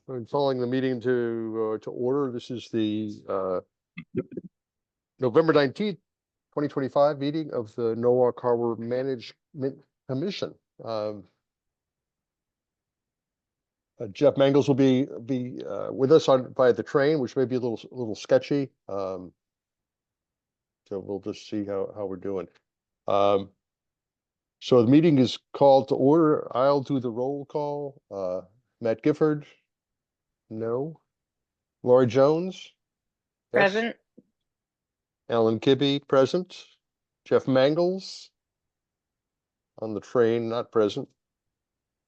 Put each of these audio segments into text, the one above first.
I'm calling the meeting to order. This is the November 19th, 2025 meeting of the Norwalk Harbor Management Commission. Jeff Mangles will be with us via the train, which may be a little sketchy. So we'll just see how we're doing. So the meeting is called to order. I'll do the roll call. Matt Gifford. No. Lori Jones. Yes. Present. Alan Kibbe, present. Jeff Mangles on the train, not present.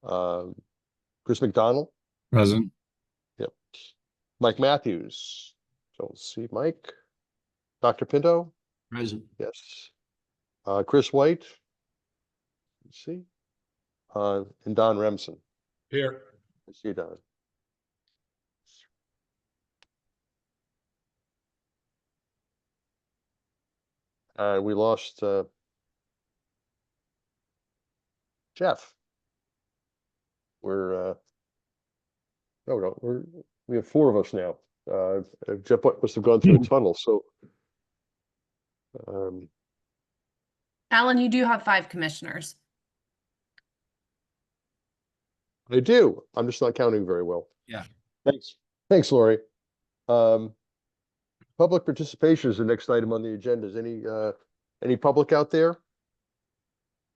Chris McDonald. Present. Yep. Mike Matthews. Don't see Mike. Dr. Pinto. Present. Yes. Chris White. Let's see. And Don Remsen. Here. I see Don. We lost Jeff. We have four of us now. Jeff must have gone through a tunnel. So, Alan, you do have 5 commissioners. I do. I'm just not counting very well. Yeah. Thanks, Lori. Public participation is the next item on the agenda. Is any public out there?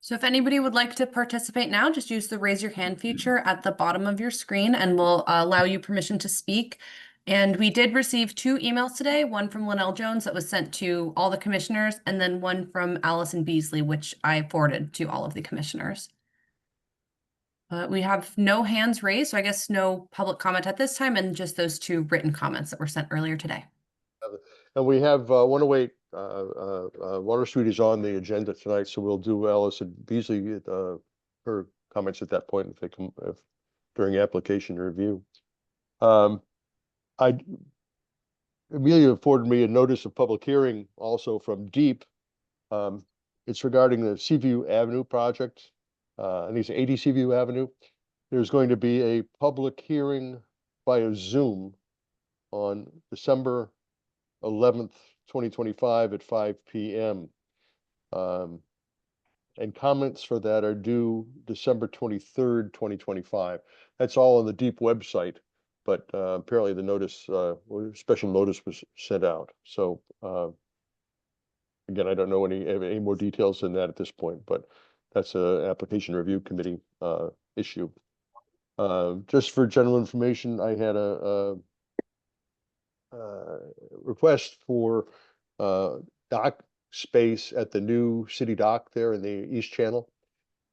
So if anybody would like to participate now, just use the raise your hand feature at the bottom of your screen and we'll allow you permission to speak. And we did receive 2 emails today, one from Linnell Jones that was sent to all the commissioners, and then one from Allison Beasley, which I forwarded to all of the commissioners. We have no hands raised, so I guess no public comment at this time, and just those 2 written comments that were sent earlier today. And we have 108 Water Street is on the agenda tonight, so we'll do Allison Beasley her comments at that point if they come during application review. Amelia forwarded me a notice of public hearing also from Deep. It's regarding the Seaview Avenue project. I think it's 80 Seaview Avenue. There's going to be a public hearing via Zoom on December 11th, 2025 at 5 p.m. And comments for that are due December 23rd, 2025. That's all on the Deep website, but apparently the notice, special notice was sent out. So again, I don't know any more details than that at this point, but that's an application review committee issue. Just for general information, I had a request for dock space at the new city dock there in the East Channel.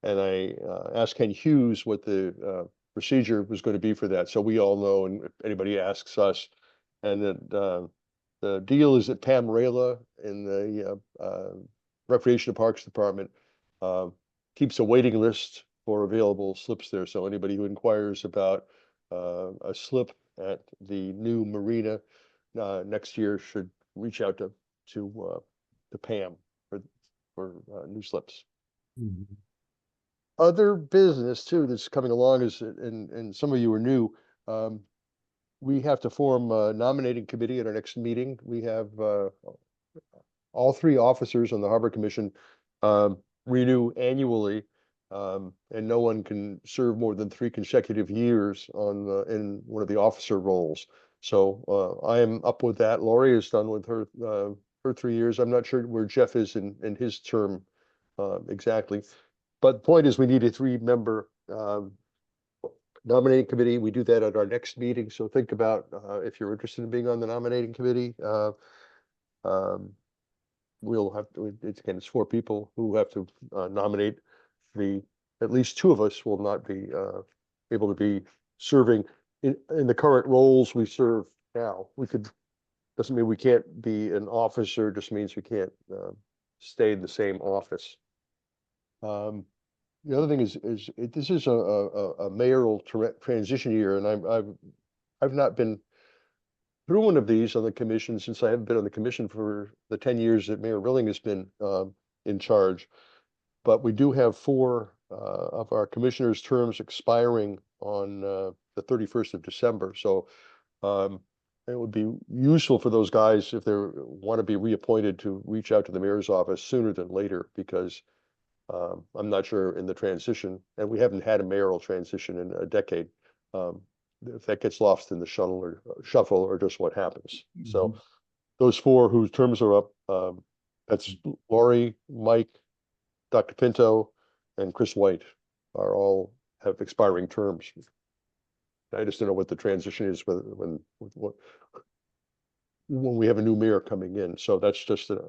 And I asked Ken Hughes what the procedure was going to be for that. So we all know, and if anybody asks us, and that the deal is that Pam Rayla in the Recreation and Parks Department keeps a waiting list for available slips there. So anybody who inquires about a slip at the new marina next year should reach out to Pam for new slips. Mm-hmm. Other business too that's coming along is, and some of you are new, we have to form a nominating committee at our next meeting. We have all 3 officers on the Harbor Commission renew annually, and no one can serve more than 3 consecutive years in one of the officer roles. So I am up with that. Lori is done with her 3 years. I'm not sure where Jeff is in his term exactly. But the point is we need a 3-member nominating committee. We do that at our next meeting. So think about if you're interested in being on the nominating committee. We'll have to, it's 4 people who have to nominate. At least 2 of us will not be able to be serving in the current roles we serve now. Doesn't mean we can't be an officer, just means we can't stay in the same office. The other thing is this is a mayoral transition year, and I've not been through one of these on the commission since I haven't been on the commission for the 10 years that Mayor Rilling has been in charge. But we do have 4 of our commissioners' terms expiring on the 31st of December. So it would be useful for those guys if they want to be reappointed to reach out to the mayor's office sooner than later, because I'm not sure in the transition, and we haven't had a mayoral transition in a decade. If that gets lost in the shuffle or just what happens. So those four whose terms are up, that's Lori, Mike, Dr. Pinto, and Chris White are all have expiring terms. I just don't know what the transition is when we have a new mayor coming in. So that's just an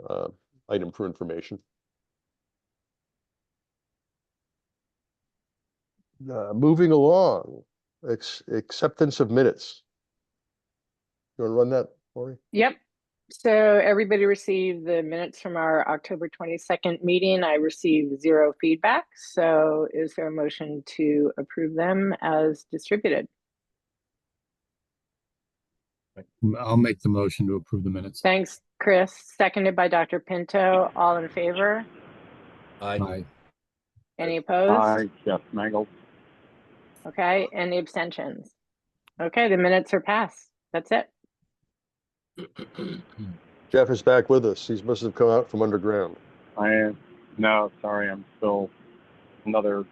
item for information. Moving along, acceptance of minutes. You want to run that, Lori? Yep. So everybody received the minutes from our October 22nd meeting. I received 0 feedback. So is there a motion to approve them as distributed? I'll make the motion to approve the minutes. Thanks, Chris. Seconded by Dr. Pinto. All in favor? Aye. Any opposed? Aye, Jeff Magel. Okay. Any abstentions? Okay, the minutes are passed. That's it. Jeff is back with us. He must have come out from underground. I am, no, sorry, I'm still another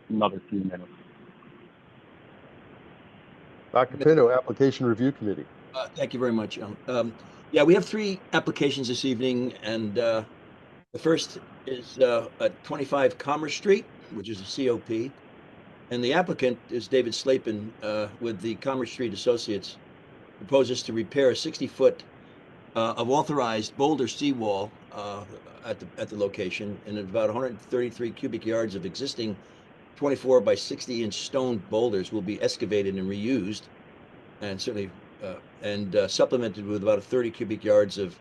few minutes. Dr. Pinto, Application Review Committee. Thank you very much. Yeah, we have 3 applications this evening, and the first is at 25 Commerce Street, which is a COP, and the applicant is David Slapin with the Commerce Street Associates. Proposes to repair a 60-foot of authorized boulder seawall at the location, and about 133 cubic yards of existing 24 by 60-inch stone boulders will be excavated and reused, and certainly supplemented with about 30 cubic yards of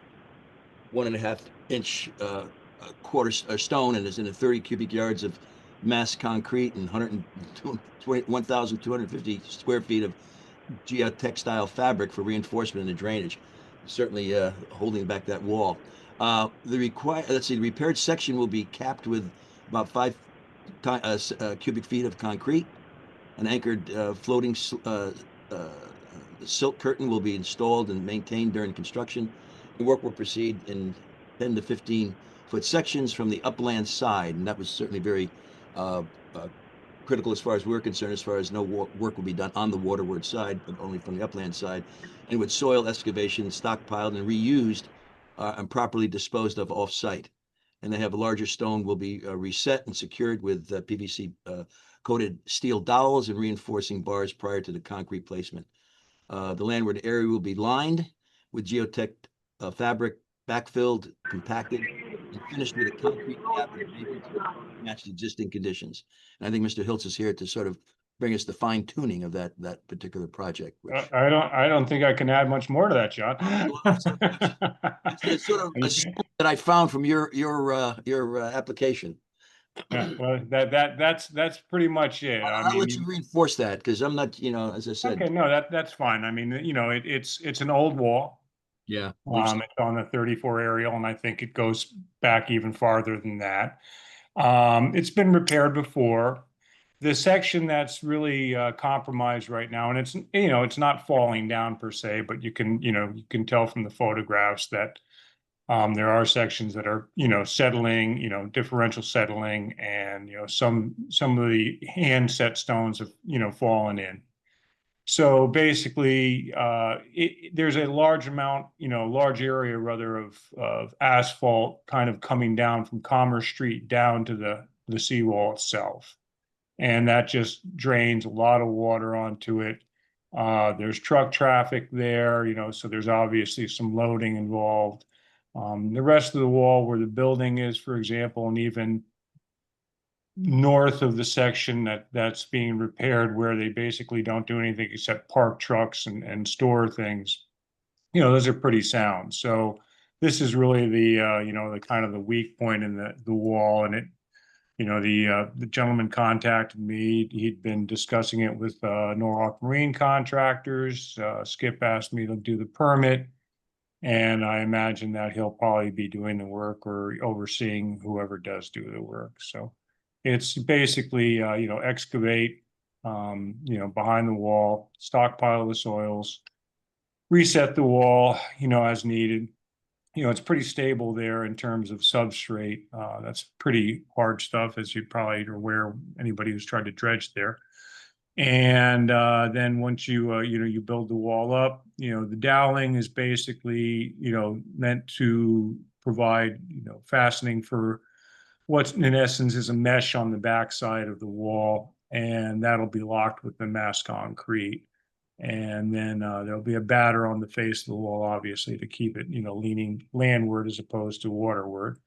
1.5-inch quarter stone, and is in 30 cubic yards of mass concrete and 1,250 square feet of geotextile fabric for reinforcement and drainage, certainly holding back that wall. The repaired section will be capped with about 5 cubic feet of concrete. An anchored floating silk curtain will be installed and maintained during construction. The work will proceed in 10 to 15-foot sections from the upland side, and that was certainly very critical as far as we're concerned, as far as no work will be done on the waterward side, but only from the upland side, and with soil excavation stockpiled and reused and properly disposed of off-site. And they have a larger stone will be reset and secured with PVC coated steel dowels and reinforcing bars prior to the concrete placement. The landward area will be lined with geotech fabric, backfilled, compacted, and finished with a concrete cap and pavement to match the existing conditions. And I think Mr. Hiltz is here to sort of bring us the fine tuning of that particular project. Which, I don't think I can add much more to that, John. it's sort of a scoop that I found from your application. Yeah, well, that's pretty much it. I'll let you reinforce that, because I'm not, as I said. Okay, no, that's fine. I mean, it's an old wall. Yeah. It's on the 34 aerial, and I think it goes back even farther than that. It's been repaired before. The section that's really compromised right now, and it's not falling down per se, but you can tell from the photographs that there are sections that are settling, differential settling, and some of the hand set stones have fallen in. So basically, there's a large area rather of asphalt kind of coming down from Commerce Street down to the seawall itself. And that just drains a lot of water onto it. There's truck traffic there, so there's obviously some loading involved. The rest of the wall where the building is, for example, and even north of the section that's being repaired, where they basically don't do anything except park trucks and store things, those are pretty sound. So this is really the the kind of the weak point in the wall. And it, the gentleman contacted me. He'd been discussing it with Norwalk Marine Contractors. Skip asked me to do the permit, and I imagine that he'll probably be doing the work or overseeing whoever does do the work. So it's basically, excavate, behind the wall, stockpile the soils, reset the wall, as needed. It's pretty stable there in terms of substrate. That's pretty hard stuff, as you probably are aware, anybody who's tried to dredge there. And then once you build the wall up, the doweling is basically, meant to provide, fastening for what's in essence is a mesh on the backside of the wall, and that'll be locked with the mass concrete. And then there'll be a batter on the face of the wall, obviously, to keep it, leaning landward as opposed to waterward.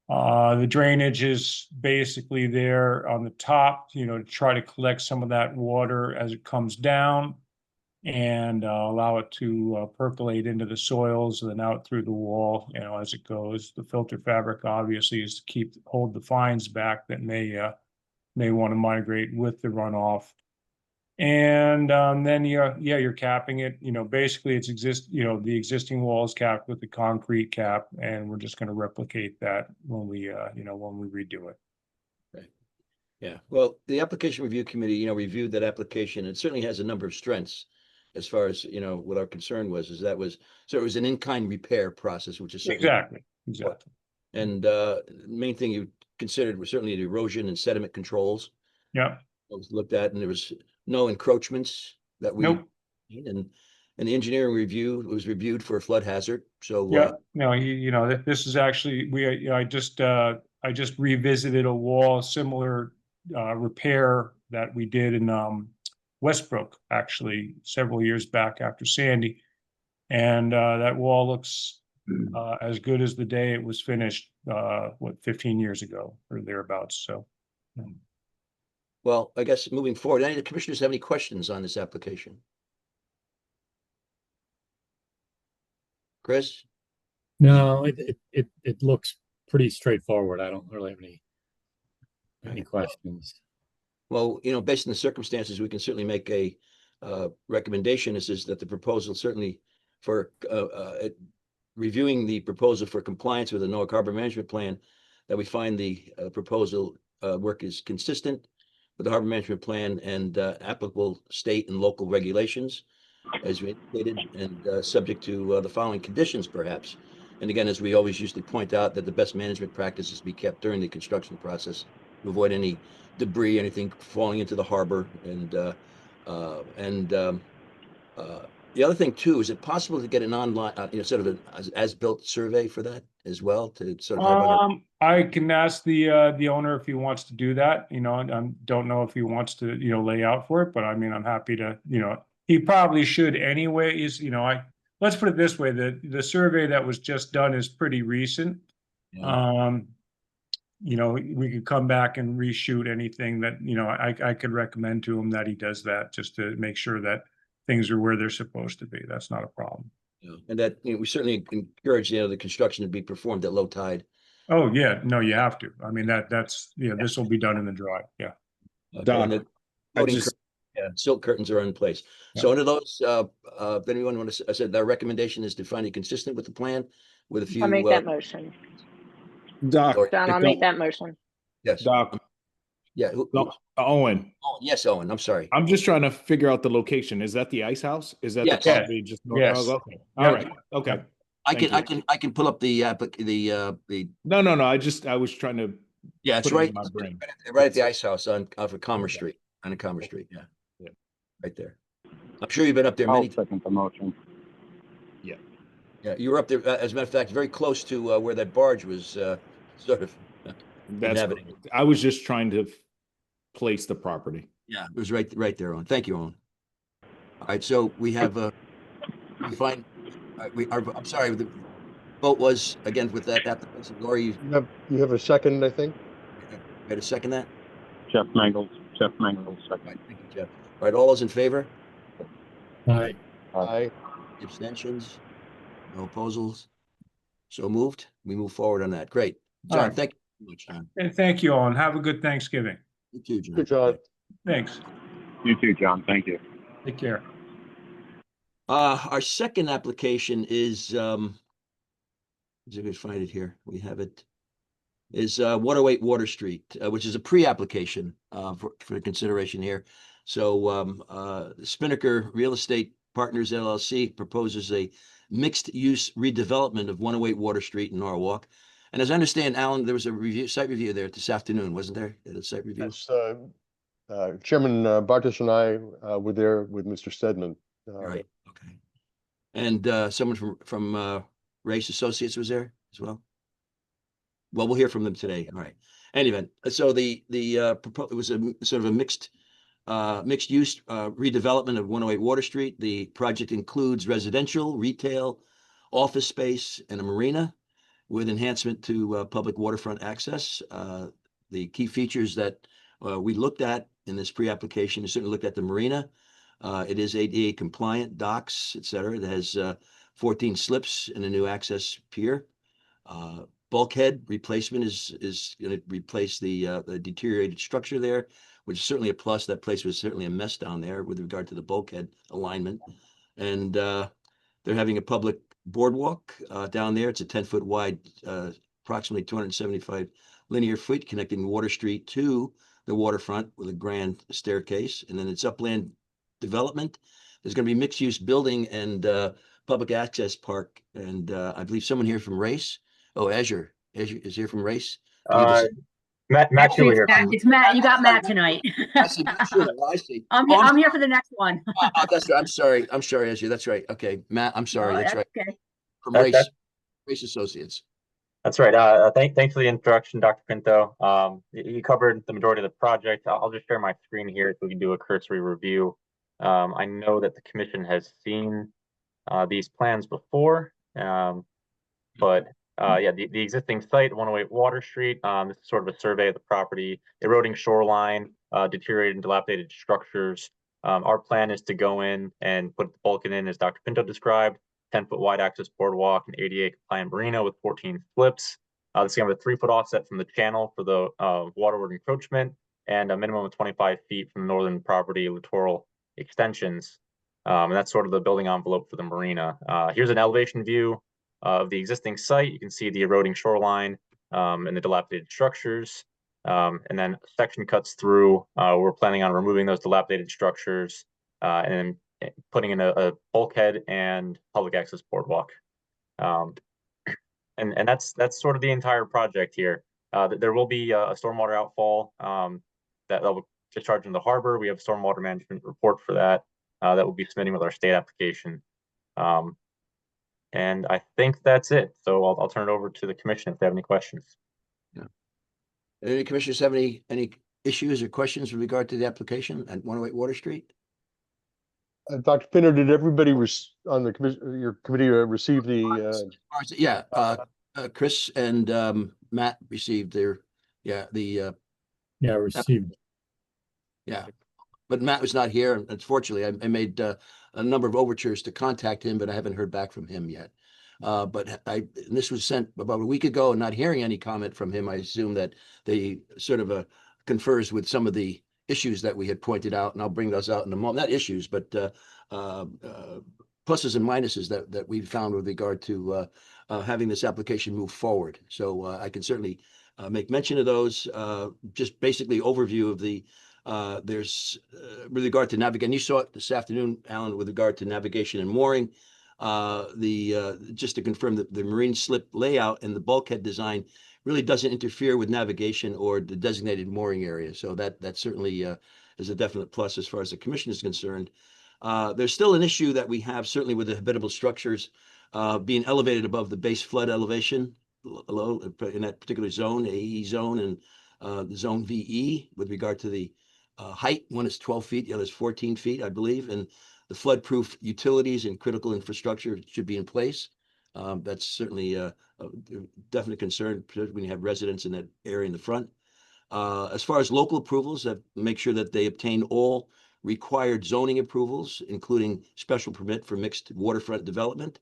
The drainage is basically there on the top, to try to collect some of that water as it comes down and allow it to percolate into the soils and then out through the wall, as it goes. The filter fabric obviously is to hold the fines back that may want to migrate with the runoff. And then you're capping it. Basically it's the existing wall is capped with the concrete cap, and we're just going to replicate that when we redo it. Right. Yeah. Well, the application review committee, reviewed that application. It certainly has a number of strengths as far as, what our concern was, so it was an in-kind repair process, which is certainly Exactly. And the main thing you considered was certainly the erosion and sediment controls. Yeah. Was looked at, and there was no encroachments that we Nope. and the engineering review was reviewed for a flood hazard. So Yeah, no, this is actually, I just revisited a wall similar repair that we did in Westbrook, actually, several years back after Sandy. And that wall looks as good as the day it was finished, 15 years ago or thereabouts. So. well, I guess moving forward, any of the commissioners have any questions on this application? Chris? No, it looks pretty straightforward. I don't really have any questions. Well, based on the circumstances, we can certainly make a recommendation. Is that the proposal certainly for reviewing the proposal for compliance with the NOAA Harbor Management Plan, that we find the proposal work is consistent with the harbor management plan and applicable state and local regulations, as we indicated, and subject to the following conditions, perhaps. And again, as we always usually point out, that the best management practices be kept during the construction process to avoid any debris, anything falling into the harbor. And the other thing too, is it possible to get an online, sort of an as-built survey for that as well, to sort of have I can ask the owner if he wants to do that. I don't know if he wants to, lay out for it, but I mean, I'm happy to, he probably should anyways. Let's put it this way: the survey that was just done is pretty recent. Yeah. We could come back and reshoot anything that, I could recommend to him that he does that, just to make sure that things are where they're supposed to be. That's not a problem. And that, we certainly encourage, the construction to be performed at low tide. Oh, yeah, no, you have to. I mean, that's, this will be done in the dry, yeah. And the silk curtains are in place. So under those, if anyone wants to, I said, their recommendation is to find it consistent with the plan with a few. I'll make that motion. Doc. John, I'll make that motion. Yes. Doc. Yeah. Owen. Oh, yes, Owen, I'm sorry. I'm just trying to figure out the location. Is that the ice house? Is that Yes. the property just north? Yes. Oh, okay. All right. Okay. I Thank can pull up the No. I was trying to. yeah, it's put it right, in my brain. right at the ice house on for Commerce Street, on Commerce Street. Yeah. Yeah. Right there. I'm sure you've been up there I'll many. second the motion. Yeah, you were up there, as a matter of fact, very close to where that barge was sort of That's. inhabiting. I was just trying to place the property. Yeah, it was right there, Owen. Thank you, Owen. All right, so we have we find I'm sorry, the vote was again with that application. Lori, You have a second, I think? you had to second that? Jeff Mangles, All second. right, thank you, Jeff. All right, all those in favor? Aye. Aye. Abstentions? No opposals? So moved. We move forward on that. Great. All John, right. thank you very much, John. And thank you all, and have a good Thanksgiving. You too, John. Good job. Thanks. You too, John. Thank you. Take care. Our second application is, let's see if I can find it here. We have it. is 108 Water Street, which is a pre-application for consideration here. So Spinnaker Real Estate Partners LLC proposes a mixed-use redevelopment of 108 Water Street in Norwalk. And as I understand, Alan, there was a site review there this afternoon, wasn't there? At a site review? Yes, Chairman Bartos and I were there with Mr. Stedman. Right, okay. And someone from Race Associates was there as well? Well, we'll hear from them today. All right. Any event, so it was a sort of a mixed use redevelopment of 108 Water Street. The project includes residential, retail, office space, and a marina with enhancement to public waterfront access. The key features that we looked at in this pre-application, we certainly looked at the marina. It is ADA compliant, docks, et cetera. It has 14 slips and a new access pier. Bulkhead replacement is going to replace the deteriorated structure there, which is certainly a plus. That place was certainly a mess down there with regard to the bulkhead alignment. And they're having a public boardwalk down there. It's a 10-foot wide, approximately 275 linear feet, connecting Water Street to the waterfront with a grand staircase. And then it's upland development. There's going to be mixed use building and public access park. And I believe someone here from Race. Oh, Azure is here from Race. Matt Actually, Hewlett here. it's Matt. You got Matt tonight. I see. Sure, I see. I'm here for the next one. That's right. I'm sorry, Azure. That's right. Okay, Matt. I'm sorry. No, that's right. Okay. From Race Associates. That's right. Thanks for the introduction, Dr. Pinto. You covered the majority of the project. I'll just share my screen here so we can do a cursory review. I know that the commission has seen these plans before, but yeah, the existing site, 108 Water Street. This is sort of a survey of the property, eroding shoreline, deteriorated and dilapidated structures. Our plan is to go in and put the bulkhead in, as Dr. Pinto described, 10-foot wide access boardwalk, and ADA compliant marina with 14 slips. This is going to have a 3-foot offset from the channel for the waterward encroachment, and a minimum of 25 feet from the northern property littoral extensions. And that's sort of the building envelope for the marina. Here's an elevation view of the existing site. You can see the eroding shoreline and the dilapidated structures. And then a section cuts through. We're planning on removing those dilapidated structures and then putting in a bulkhead and public access boardwalk. And that's sort of the entire project here. There will be a stormwater outfall that will discharge in the harbor. We have a stormwater management report for that that we'll be submitting with our state application. And I think that's it. So I'll turn it over to the commission if they have any questions. Yeah. Any commissioners have any issues or questions with regard to the application at 108 Water Street? Dr. Pinto, did everybody on the commission, your committee receive the? Yeah, Chris and Matt received their received. Yeah, but Matt was not here. Unfortunately, I made a number of overtures to contact him, but I haven't heard back from him yet. But this was sent about a week ago, and not hearing any comment from him, I assume that they sort of confers with some of the issues that we had pointed out, and I'll bring those out in a moment. Not issues, but pluses and minuses that we found with regard to having this application move forward. So I can certainly make mention of those. Just basically overview of the there's with regard to navigation. You saw it this afternoon, Alan, with regard to navigation and mooring. Just to confirm that the marine slip layout and the bulkhead design really doesn't interfere with navigation or the designated mooring area. So that certainly is a definite plus as far as the commission is concerned. There's still an issue that we have certainly with the habitable structures being elevated above the base flood elevation in that particular zone, AE zone, and the zone VE with regard to the height. One is 12 feet, the other is 14 feet, I believe, and the flood-proof utilities and critical infrastructure should be in place. That's certainly a definite concern, particularly when you have residents in that area in the front. As far as local approvals, make sure that they obtain all required zoning approvals, including special permit for mixed waterfront development.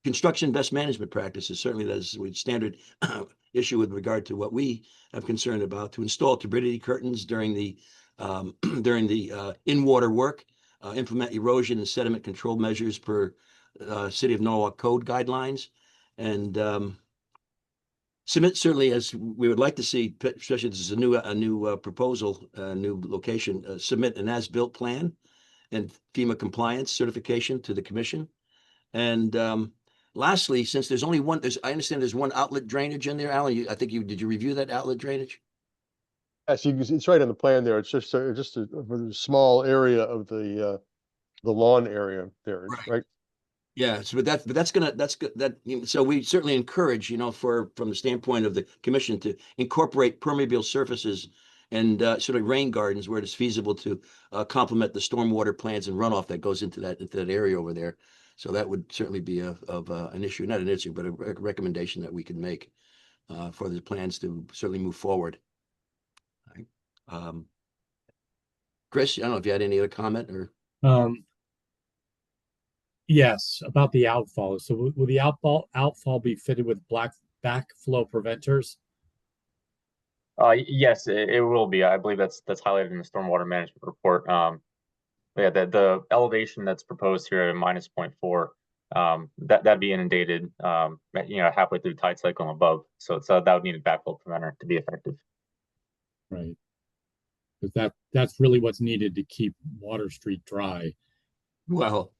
Construction best management practices, certainly that is a standard issue with regard to what we have concern about, to install turbidity curtains during the in-water work, implement erosion and sediment control measures per City of Norwalk code guidelines, and submit certainly, as we would like to see, especially this is a new proposal, a new location, submit an as-built plan and FEMA compliance certification to the commission. And lastly, since there's only one, I understand there's one outlet drainage in there, Alan, I think did you review that outlet drainage? Yes, you can see, it's right on the plan there. It's just a small area of the lawn area there, right? Yeah, so that's good. So we certainly encourage, from the standpoint of the commission to incorporate permeable surfaces and sort of rain gardens where it's feasible to complement the stormwater plans and runoff that goes into that area over there. So that would certainly be an issue, not an issue, but a recommendation that we can make for the plans to certainly move forward. All right. Chris, I don't know if you had any other comment or. Yes, about the outfall. So will the outfall be fitted with backflow preventers? Yes, it will be. I believe that's highlighted in the stormwater management report. Yeah, the elevation that's proposed here at -0.4, that'd be inundated, halfway through tide cycle and above. So that would need a backflow preventer to be effective. Right. Because that's really what's needed to keep Water Street dry. Well,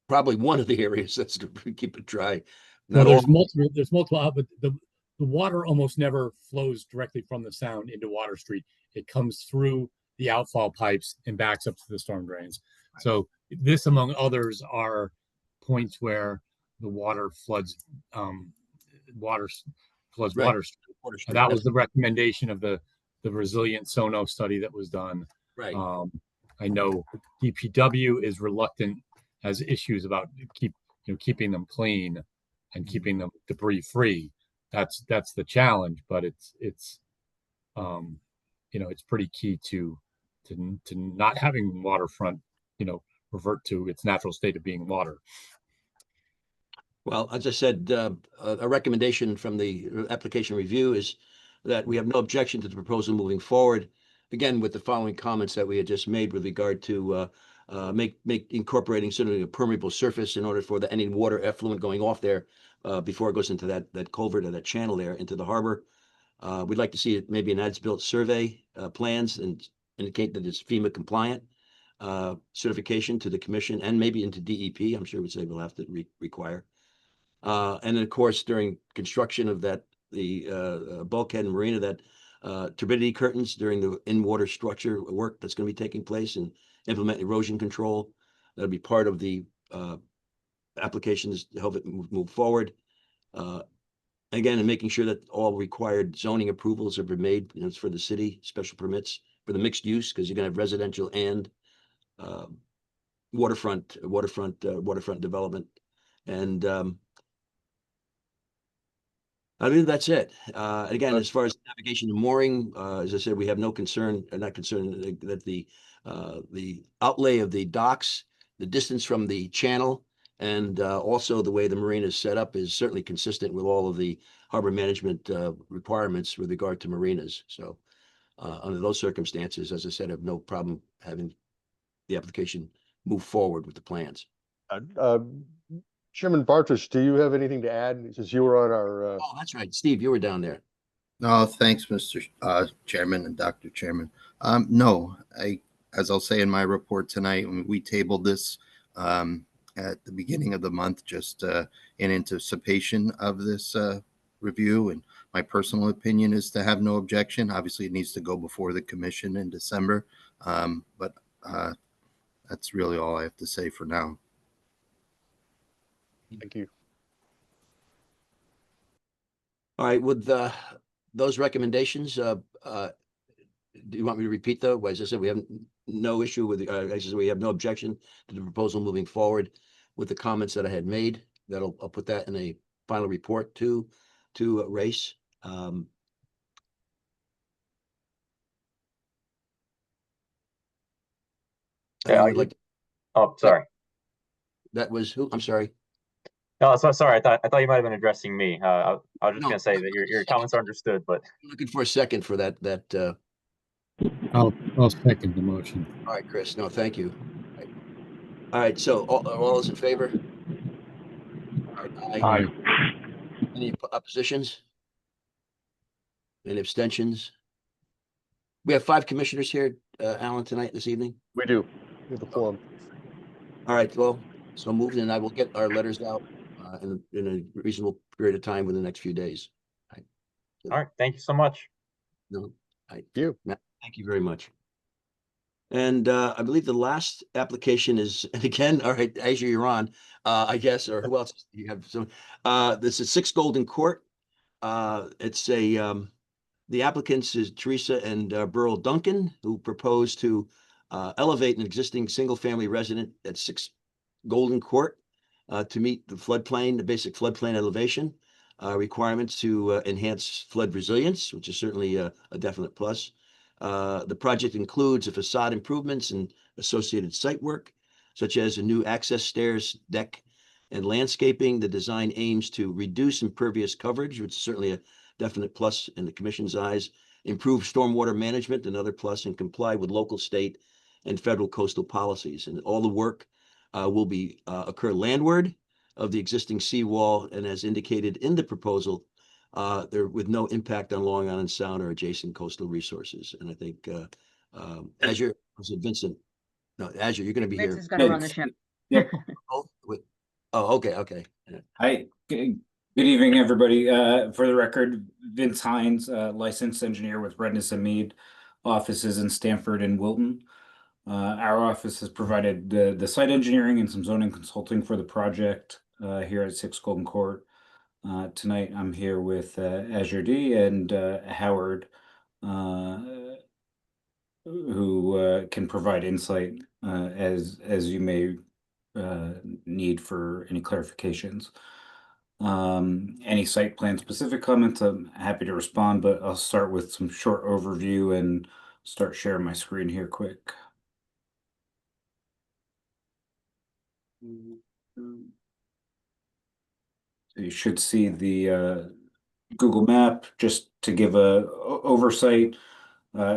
probably one of the areas that's to keep it dry. Well, there's multiple, but the water almost never flows directly from the sound into Water Street. It comes through the outfall pipes and backs up to the storm drains. Right. So this, among others, are points where the water floods, Water Street. And that was the recommendation of the resilient Sono study that was done. Right. I know DPW is reluctant, has issues about keeping them clean and keeping them debris free. That's the challenge, but it's pretty key to not having waterfront, revert to its natural state of being water. Well, as I said, a recommendation from the application review is that we have no objection to the proposal moving forward. Again, with the following comments that we had just made with regard to incorporating sort of a permeable surface in order for any water effluent going off there before it goes into that culvert or that channel there into the harbor. We'd like to see it maybe an as-built survey plans and indicate that it's FEMA compliant certification to the commission and maybe into DEP. I'm sure we'll have to require. And then, of course, during construction of the bulkhead and marina, that turbidity curtains during the in-water structure work that's going to be taking place and implement erosion control. That'll be part of the applications to help it move forward. Again, and making sure that all required zoning approvals have been made, for the city, special permits for the mixed use, because you're going to have residential and waterfront development. And I think that's it. Again, as far as navigation and mooring, as I said, we have no concern, not concerned that the outlay of the docks, the distance from the channel, and also the way the marina is set up is certainly consistent with all of the harbor management requirements with regard to marinas. So under those circumstances, as I said, I have no problem having the application move forward with the plans. Chairman Bartos, do you have anything to add since you were on our? Oh, that's right. Steve, you were down there. No, thanks, Mr. Chairman and Dr. Chairman. No, as I'll say in my report tonight, we tabled this at the beginning of the month, just in anticipation of this review. And my personal opinion is to have no objection. Obviously, it needs to go before the commission in December. But that's really all I have to say for now. Thank you. All right, with those recommendations, do you want me to repeat though? As I said, we have no issue with, we have no objection to the proposal moving forward with the comments that I had made. I'll put that in a final report to Race. Yeah, oh, sorry. That was who? I'm sorry. No, so sorry. I thought you might have been addressing me. I was just gonna say that your comments are understood, but I'm looking for a second for that. I'll second the motion. All right, Chris. No, thank you. All right. So all those in favor? All right, aye. Aye. Any oppositions? Any abstentions? We have 5 commissioners here, Alan, this evening. We do. We have a forum. All right, well, so moved, and I will get our letters out in a reasonable period of time within the next few days. All right, thank you so much. No, You. Matt, thank you very much. And I believe the last application is, and again, all right, Azure, you're on, I guess, or who else? You have some, this is 6 Golden Court. It's the applicants is Teresa and Burl Duncan, who propose to elevate an existing single-family resident at 6 Golden Court to meet the floodplain, the basic floodplain elevation requirements to enhance flood resilience, which is certainly a definite plus. The project includes a facade improvements and associated site work, such as a new access stairs, deck, and landscaping. The design aims to reduce impervious coverage, which is certainly a definite plus in the commission's eyes, improve stormwater management, another plus, and comply with local, state, and federal coastal policies. And all the work will be occur landward of the existing seawall, and as indicated in the proposal, there with no impact on Long Island Sound or adjacent coastal resources. And I think Azure, was it Vincent? No, Azure, you're going to be Vince here. is gonna run the ship. Oh, okay. Hi, good evening, everybody. For the record, Vince Hines, licensed engineer with Redness and Mead, offices in Stamford and Wilton. Our office has provided the site engineering and some zoning consulting for the project here at 6 Golden Court. Tonight, I'm here with Azure D and Howard, who can provide insight as you may need for any clarifications. Any site plan specific comments, I'm happy to respond, but I'll start with some short overview and start sharing my screen here quick. So you should see the Google map just to give a oversight.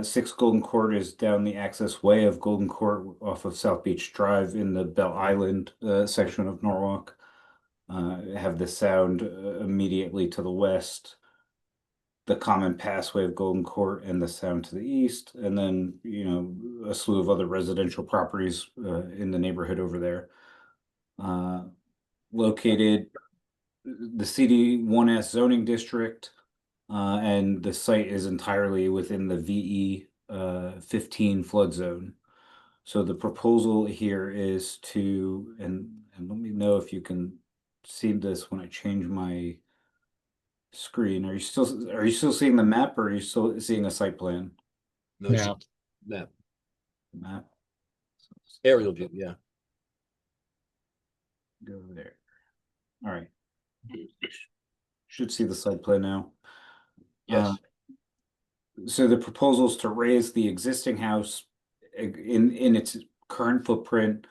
6 Golden Court is down the access way of Golden Court off of South Beach Drive in the Bell Island section of Norwalk. Have the Sound immediately to the west, the common passway of Golden Court and the Sound to the east, and then, you know, a slew of other residential properties in the neighborhood over there. Located the CD1S zoning district, and the site is entirely within the VE 15 flood zone. So the proposal here is to, and let me know if you can see this when I change my screen. Are you still seeing the map, or are you still seeing a site plan? No, map. Map. Aerial view, yeah. Go there. All right. Should see the site plan now. Yes. So the proposal is to raise the existing house in its current footprint.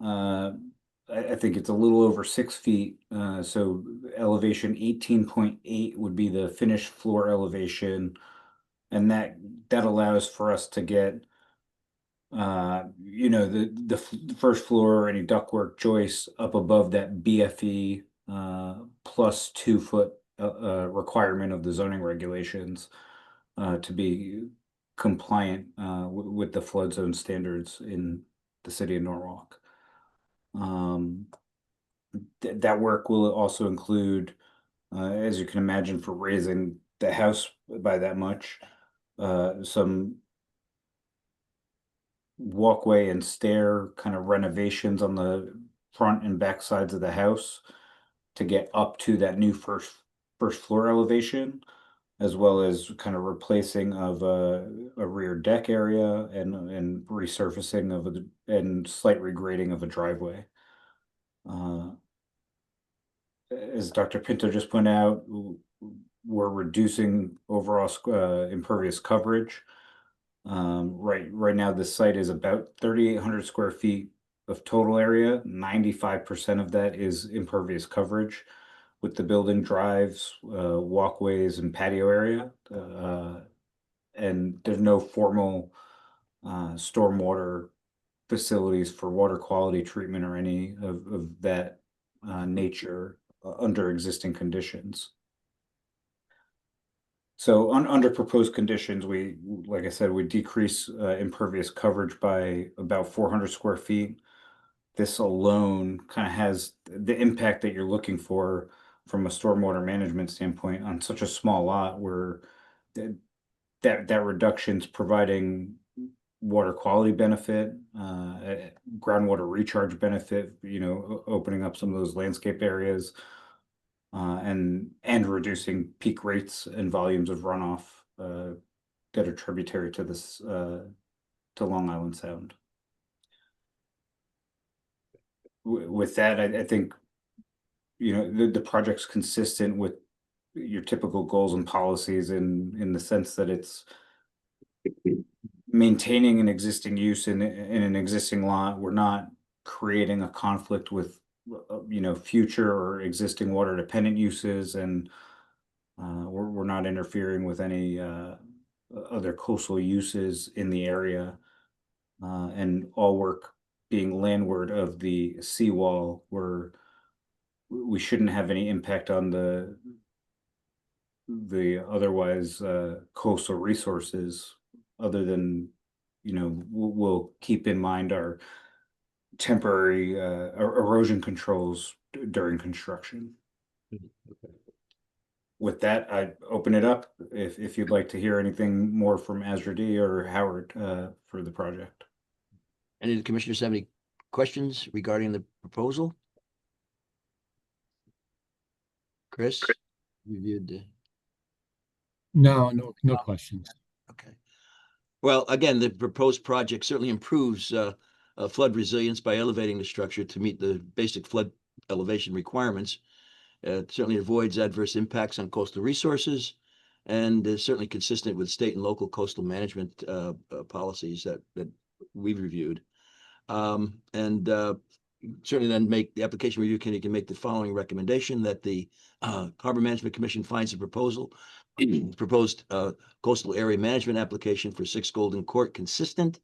I think it's a little over 6 feet. So elevation 18.8 would be the finished floor elevation, and that allows for us to get you know, the first floor or any ductwork joists up above that BFE plus 2 foot requirement of the zoning regulations to be compliant with the flood zone standards in the city of Norwalk. That work will also include, as you can imagine, for raising the house by that much, some walkway and stair kind of renovations on the front and back sides of the house to get up to that new first floor elevation, as well as kind of replacing of a rear deck area and resurfacing of and slight regrading of a driveway. As Dr. Pinto just pointed out, we're reducing overall impervious coverage. Right now, this site is about 3,800 square feet of total area. 95% of that is impervious coverage, with the building drives, walkways, and patio area. And there's no formal stormwater facilities for water quality treatment or any of that nature under existing conditions. So under proposed conditions, we, like I said, we decrease impervious coverage by about 400 square feet. This alone kind of has the impact that you're looking for from a stormwater management standpoint on such a small lot where that reduction's providing water quality benefit, groundwater recharge benefit, opening up some of those landscape areas, and reducing peak rates and volumes of runoff that are tributary to this to Long Island Sound. With that, I think the project's consistent with your typical goals and policies in the sense that it's maintaining an existing use in an existing lot. We're not creating a conflict with future or existing water dependent uses, and we're not interfering with any other coastal uses in the area, and all work being landward of the seawall, where we shouldn't have any impact on the otherwise coastal resources, other than we'll keep in mind our temporary erosion controls during construction. With that, I open it up if you'd like to hear anything more from Azra or Howard for the project. Any of the commissioners have any questions regarding the proposal? Chris, reviewed the. No questions. Okay. Well, again, the proposed project certainly improves flood resilience by elevating the structure to meet the basic flood elevation requirements. It certainly avoids adverse impacts on coastal resources, and is certainly consistent with state and local coastal management policies that we've reviewed. Certainly then make the application review committee can make the following recommendation: that the Harbor Management Commission finds the proposed coastal area management application for 6 Golden Court consistent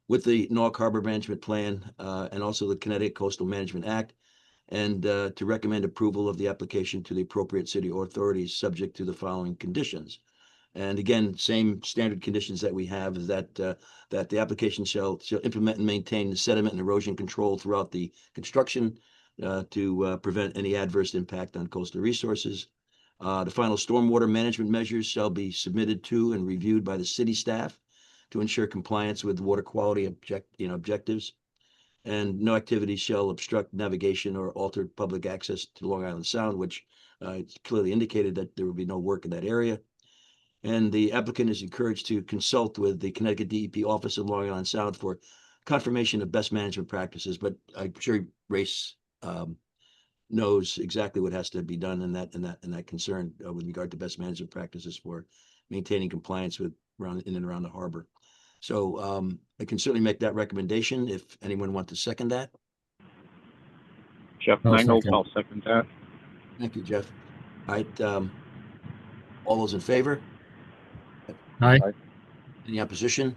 with the Norwalk Harbor Management Plan and also the Connecticut Coastal Management Act, and to recommend approval of the application to the appropriate city authorities subject to the following conditions. And again, same standard conditions that we have is that that the application shall implement and maintain the sediment and erosion control throughout the construction to prevent any adverse impact on coastal resources. The final stormwater management measures shall be submitted to and reviewed by the city staff to ensure compliance with water quality objectives. And no activity shall obstruct navigation or alter public access to Long Island Sound, which it's clearly indicated that there will be no work in that area. And the applicant is encouraged to consult with the Connecticut DEP Office of Long Island Sound for confirmation of best management practices. But I'm sure Race knows exactly what has to be done in that concern with regard to best management practices for maintaining compliance with in and around the harbor. So I can certainly make that recommendation if anyone wants to second that. Jeff I'll Mangold, second. I'll second that. Thank you, Jeff. All right. All those in favor? Aye. Any opposition?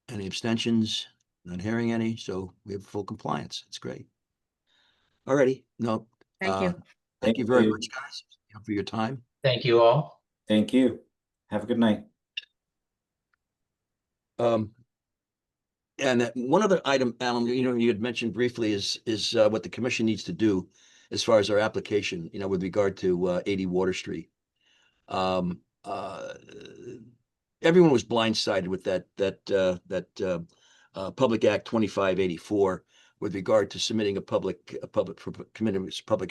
Any abstentions? Not hearing any, so we have full compliance. It's great. All righty. No. Thank you. Thank you very much, guys, for your time. Thank you all. Thank you. Have a good night. And one other item, Alan, you had mentioned briefly is what the commission needs to do as far as our application, with regard to 80 Water Street. Everyone was blindsided with that Public Act 2584 with regard to submitting a public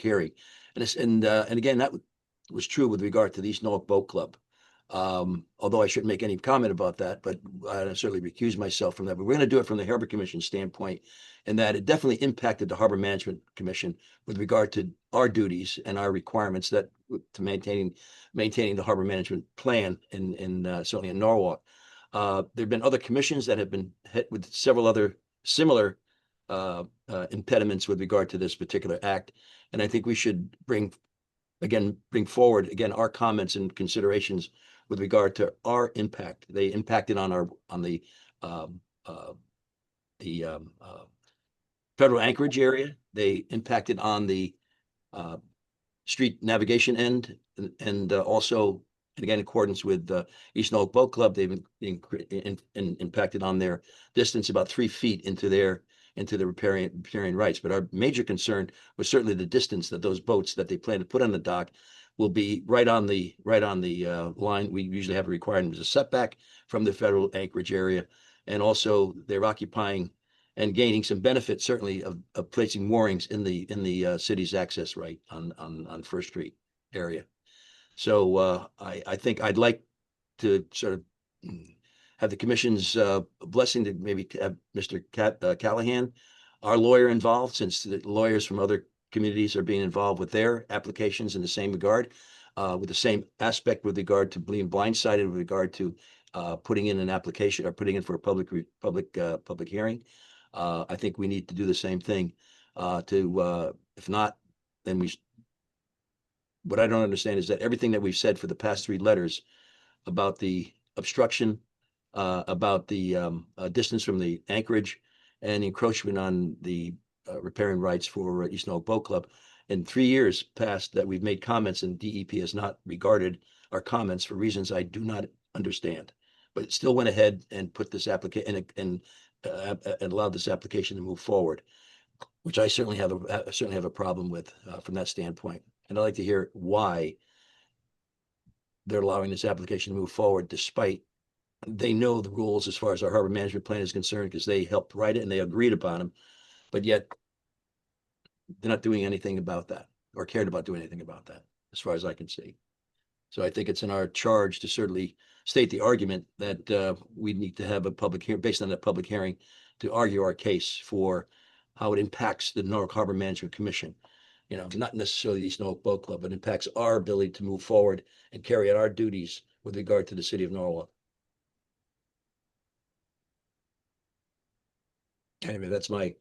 hearing, and again that was true with regard to the East Norwalk Boat Club. Although I shouldn't make any comment about that, but I certainly recuse myself from that. But we're going to do it from the Harbor Commission standpoint, in that it definitely impacted the Harbor Management Commission with regard to our duties and our requirements to maintaining the harbor management plan in certainly in Norwalk. There have been other commissions that have been hit with several other similar impediments with regard to this particular act, and I think we should bring forward our comments and considerations with regard to our impact. They impacted on the federal anchorage area. They impacted on the street navigation end and also, and again, in accordance with East Norwalk Boat Club, they've been impacted on their distance about 3 feet into the riparian rights. But our major concern was certainly the distance that those boats that they plan to put on the dock will be right on the line. We usually have a requirement as a setback from the federal anchorage area. And also they're occupying and gaining some benefit certainly of placing moorings in the city's access right on First Street area. So I think I'd like to sort of have the commission's blessing to maybe have Mr. Callahan, our lawyer, involved, since the lawyers from other communities are being involved with their applications in the same regard, with the same aspect with regard to being blindsided with regard to putting in an application or putting in for a public hearing. I think we need to do the same thing if not, then what I don't understand is that everything that we've said for the past 3 letters about the obstruction, about the distance from the anchorage and encroachment on the riparian rights for East Norwalk Boat Club, in 3 years past that we've made comments and DEP has not regarded our comments for reasons I do not understand, but it still went ahead and put this application and allowed this application to move forward, which I certainly have a problem with from that standpoint. And I'd like to hear why they're allowing this application to move forward, despite they know the rules as far as our harbor management plan is concerned, because they helped write it and they agreed upon them, but yet they're not doing anything about that or cared about doing anything about that, as far as I can see. So I think it's in our charge to certainly state the argument that we need to have a public hearing, based on that public hearing, to argue our case for how it impacts the Norwalk Harbor Management Commission. You know, not necessarily the East Norwalk Boat Club, but impacts our ability to move forward and carry out our duties with regard to the city of Norwalk. Anyway, that's my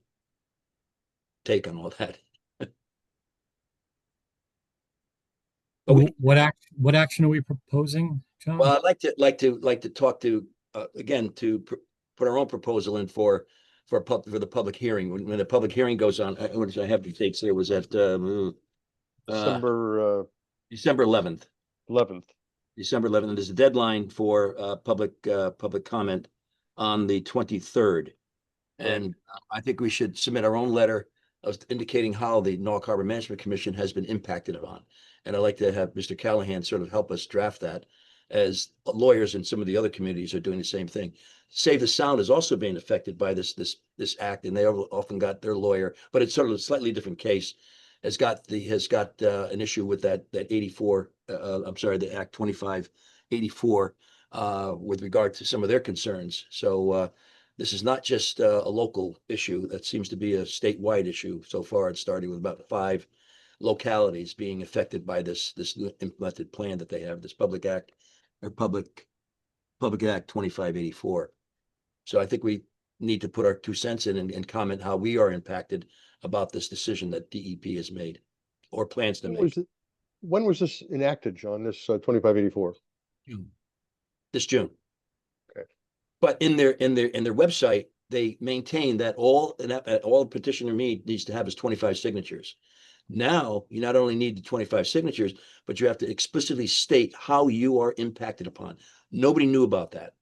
take on all that. What action are we proposing, John? Well, I'd like to talk to again to put our own proposal in for the public hearing. When the public hearing goes on, I have the dates there, was at December December 11th. 11th. December 11th. And there's a deadline for public comment on the 23rd. And I think we should submit our own letter of indicating how the Norwalk Harbor Management Commission has been impacted upon. And I'd like to have Mr. Callahan sort of help us draft that, as lawyers in some of the other communities are doing the same thing. Save the Sound is also being affected by this act, and they often got their lawyer, but it's sort of a slightly different case. Has got an issue with that 84. I'm sorry, the Act 2584 with regard to some of their concerns. So this is not just a local issue. That seems to be a statewide issue so far. It's starting with about 5 localities being affected by this new implemented plan that they have, this Public Act 2584. So I think we need to put our 2 cents in and comment how we are impacted about this decision that DEP has made or plans to make. When was this enacted, John, this 2584? This June. Okay. But in their website, they maintain that all a petitioner needs to have is 25 signatures. Now, you not only need the 25 signatures, but you have to explicitly state how you are impacted upon. Nobody knew about that.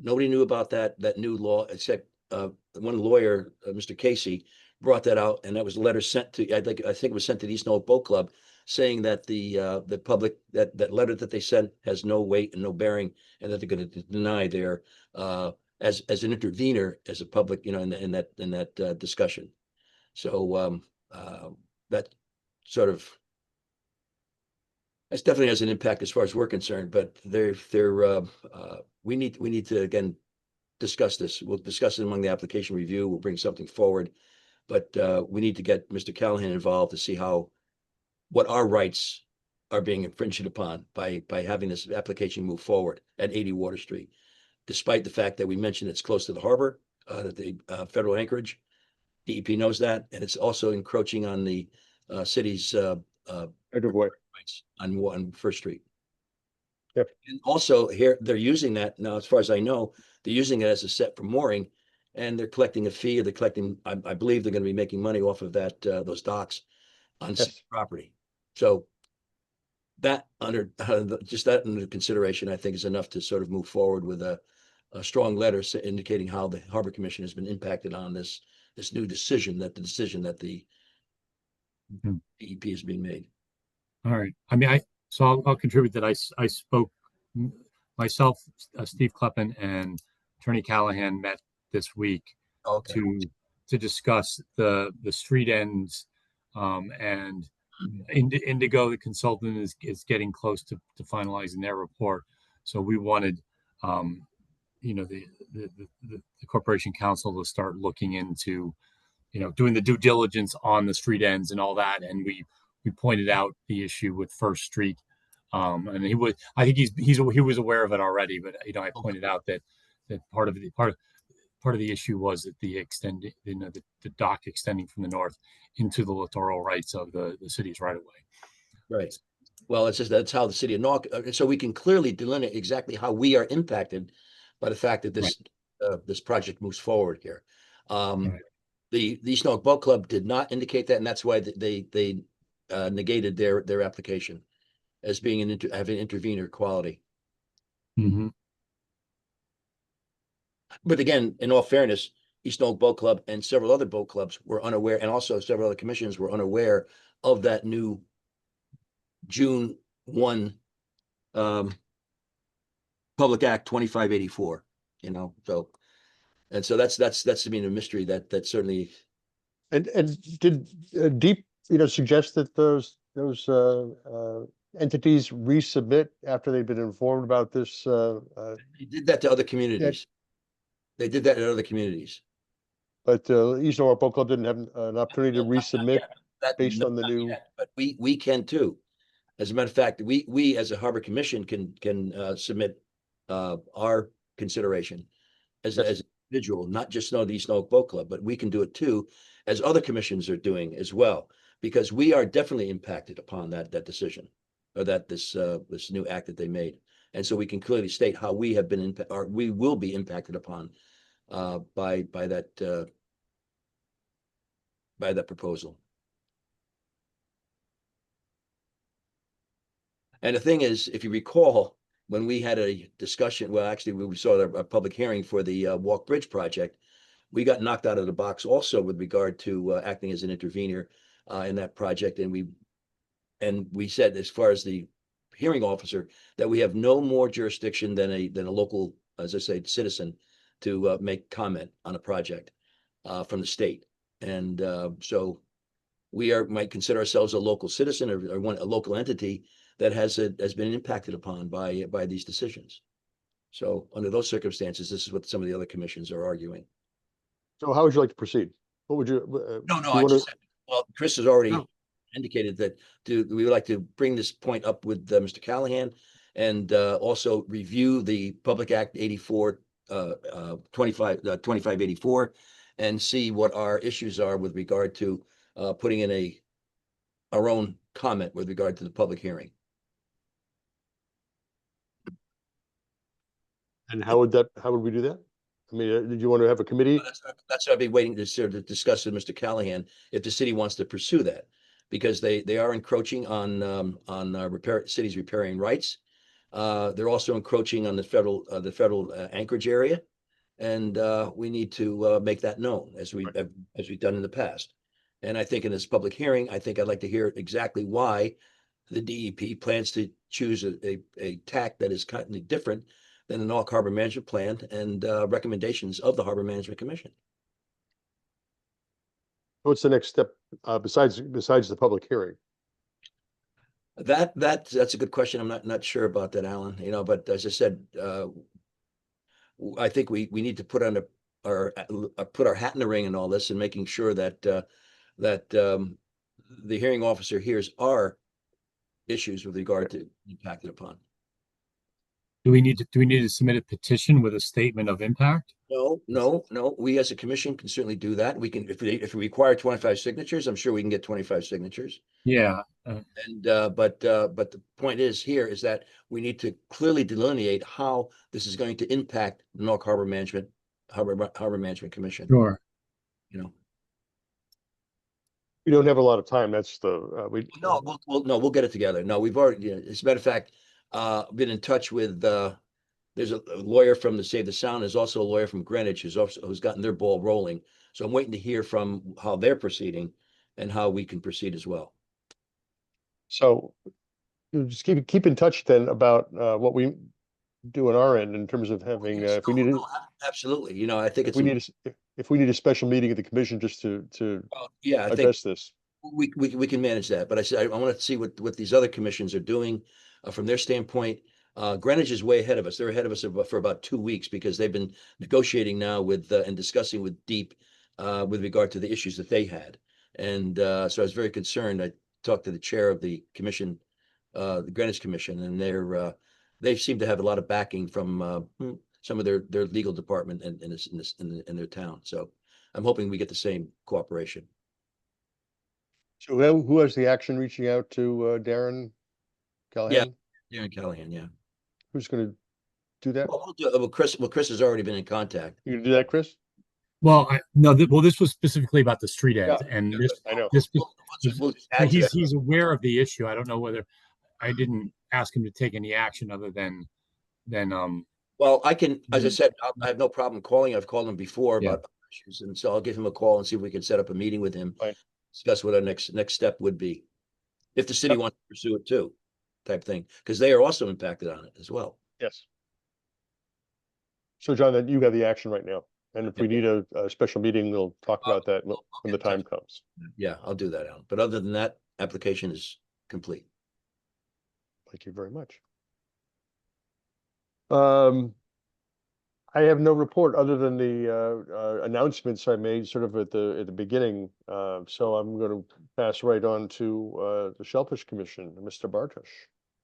Nobody knew about that new law, except one lawyer, Mr. Casey, brought that out, and that was a letter sent to, I think it was sent to the East Norwalk Boat Club, saying that the public, that letter that they sent has no weight and no bearing, and that they're going to deny their as an intervener, as a public, you know, in that discussion. So that sort of, that definitely has an impact as far as we're concerned, but we need to again discuss this. We'll discuss it among the application review. We'll bring something forward, but we need to get Mr. Callahan involved to see what our rights are being infringed upon by having this application move forward at 80 Water Street, despite the fact that we mentioned it's close to the harbor, that the federal anchorage. DEP knows that, and it's also encroaching on the city's rights on First Street. Yep. And also here, they're using that now, as far as I know, they're using it as a set for mooring, and they're collecting a fee. They're collecting, I believe they're going to be making money off of that, those docks on city property. So that just that under consideration, I think is enough to sort of move forward with a strong letter indicating how the Harbor Commission has been impacted on this new decision that the Mhm. DEP is being made. All right. I mean, I'll contribute that I spoke myself, Steve Kleppen and Attorney Callahan met this week Okay. to discuss the street ends, and Indigo, the consultant, is getting close to finalizing their report. So we wanted, the Corporation Council to start looking into, doing the due diligence on the street ends and all that. And we pointed out the issue with First Street. And I think he was aware of it already, but I pointed out that part of the issue was that the dock extending from the north into the littoral rights of the city's right of way. Right. Well, it's just that's how the city of Norwalk, so we can clearly delineate exactly how we are impacted by the fact that this project moves forward here. Right. The East Norwalk Boat Club did not indicate that, and that's why they negated their application as being having intervenor quality. Mm-hmm. But again, in all fairness, East Norwalk Boat Club and several other boat clubs were unaware, and also several other commissions were unaware of that new June 1 Public Act 2584, so that's to me a mystery that certainly. And did Deep, suggest that those entities resubmit after they've been informed about this? They did that to other communities. They did that in other communities. But East Norwalk Boat Club didn't have an opportunity to resubmit based on the Not new. yet, but we can too. As a matter of fact, we as a Harbor Commission can submit our consideration as an individual, not just the East Norwalk Boat Club, but we can do it too, as other commissions are doing as well, because we are definitely impacted upon that decision, or this new act that they made, and so we can clearly state how we have been or we will be impacted upon by that proposal. And the thing is, if you recall, when we had a discussion, well, actually, we saw a public hearing for the Walk Bridge project, we got knocked out of the box also with regard to acting as an intervener in that project. And we said, as far as the hearing officer, that we have no more jurisdiction than a local, as I say, citizen to make comment on a project from the state. And so we might consider ourselves a local citizen or a local entity that has been impacted upon by these decisions. So under those circumstances, this is what some of the other commissions are arguing. So how would you like to proceed? What would you? Well, Chris has already indicated that we would like to bring this point up with Mr. Callahan, and also review the Public Act 2584 and see what our issues are with regard to putting in our own comment with regard to the public hearing. And how would we do that? I mean, did you want to have a committee? That's what I've been waiting to sort of discuss with Mr. Callahan, if the city wants to pursue that, because they are encroaching on city's riparian rights. They're also encroaching on the federal anchorage area, and we need to make that known as we've done in the past. And I think in this public hearing, I'd like to hear exactly why the DEP plans to choose a tack that is kind of different than the Norwalk Harbor Management Plan and recommendations of the Harbor Management Commission. What's the next step besides the public hearing? That's a good question. I'm not sure about that, Alan. But as I said, I think we need to put our hat in the ring in all this, and making sure that the hearing officer hears our issues with regard to impacted upon. Do we need to submit a petition with a statement of impact? No. We as a commission can certainly do that. We can, if we require 25 signatures, I'm sure we can get 25 signatures. Yeah. But the point is that we need to clearly delineate how this is going to impact the Norwalk Harbor Management, Harbor Management Commission. Sure. We don't have a lot of time. That's the, No, we'll get it together. No, we've already, yeah, as a matter of fact, been in touch with, there's a lawyer from the Save the Sound. There's also a lawyer from Greenwich who's gotten their ball rolling. So I'm waiting to hear from how they're proceeding and how we can proceed as well. so you just keep in touch then about, what we do on our end in terms of having, if we need it. Absolutely. You know, I think If it's, we need, if we need a special meeting of the commission just to yeah, I think address this. we can manage that. But I said, I want to see what these other commissions are doing from their standpoint. Greenwich is way ahead of us. They're ahead of us for about 2 weeks because they've been negotiating now with and discussing with Deep with regard to the issues that they had. And so I was very concerned. I talked to the chair of the commission, the Greenwich Commission, and they seem to have a lot of backing from some of their legal department in their town. So I'm hoping we get the same cooperation. So who has the action reaching out to Darren Callahan? Darren Callahan, yeah. Who's gonna do that? Well, Chris has already been in contact. You gonna do that, Chris? Well, no, well, this was specifically about the street end, Yeah, and I know. We'll just add to that. he's aware of the issue. I don't know whether I didn't ask him to take any action other than Well, I can, as I said, I have no problem calling. I've called him before about issues, and so I'll give him a call and see if we can set up a meeting with him. Fine. Discuss what our next step would be, if the city wants to pursue it too, type thing, because they are also impacted on it as well. Yes. So John, then you have the action right now, and if we need a special meeting, we'll talk about that when the time comes. Yeah, I'll do that, Alan. But other than that, application is complete. Thank you very much. I have no report other than the announcements I made sort of at the beginning. So I'm going to pass right on to the Shellfish Commission, Mr. Bartosh.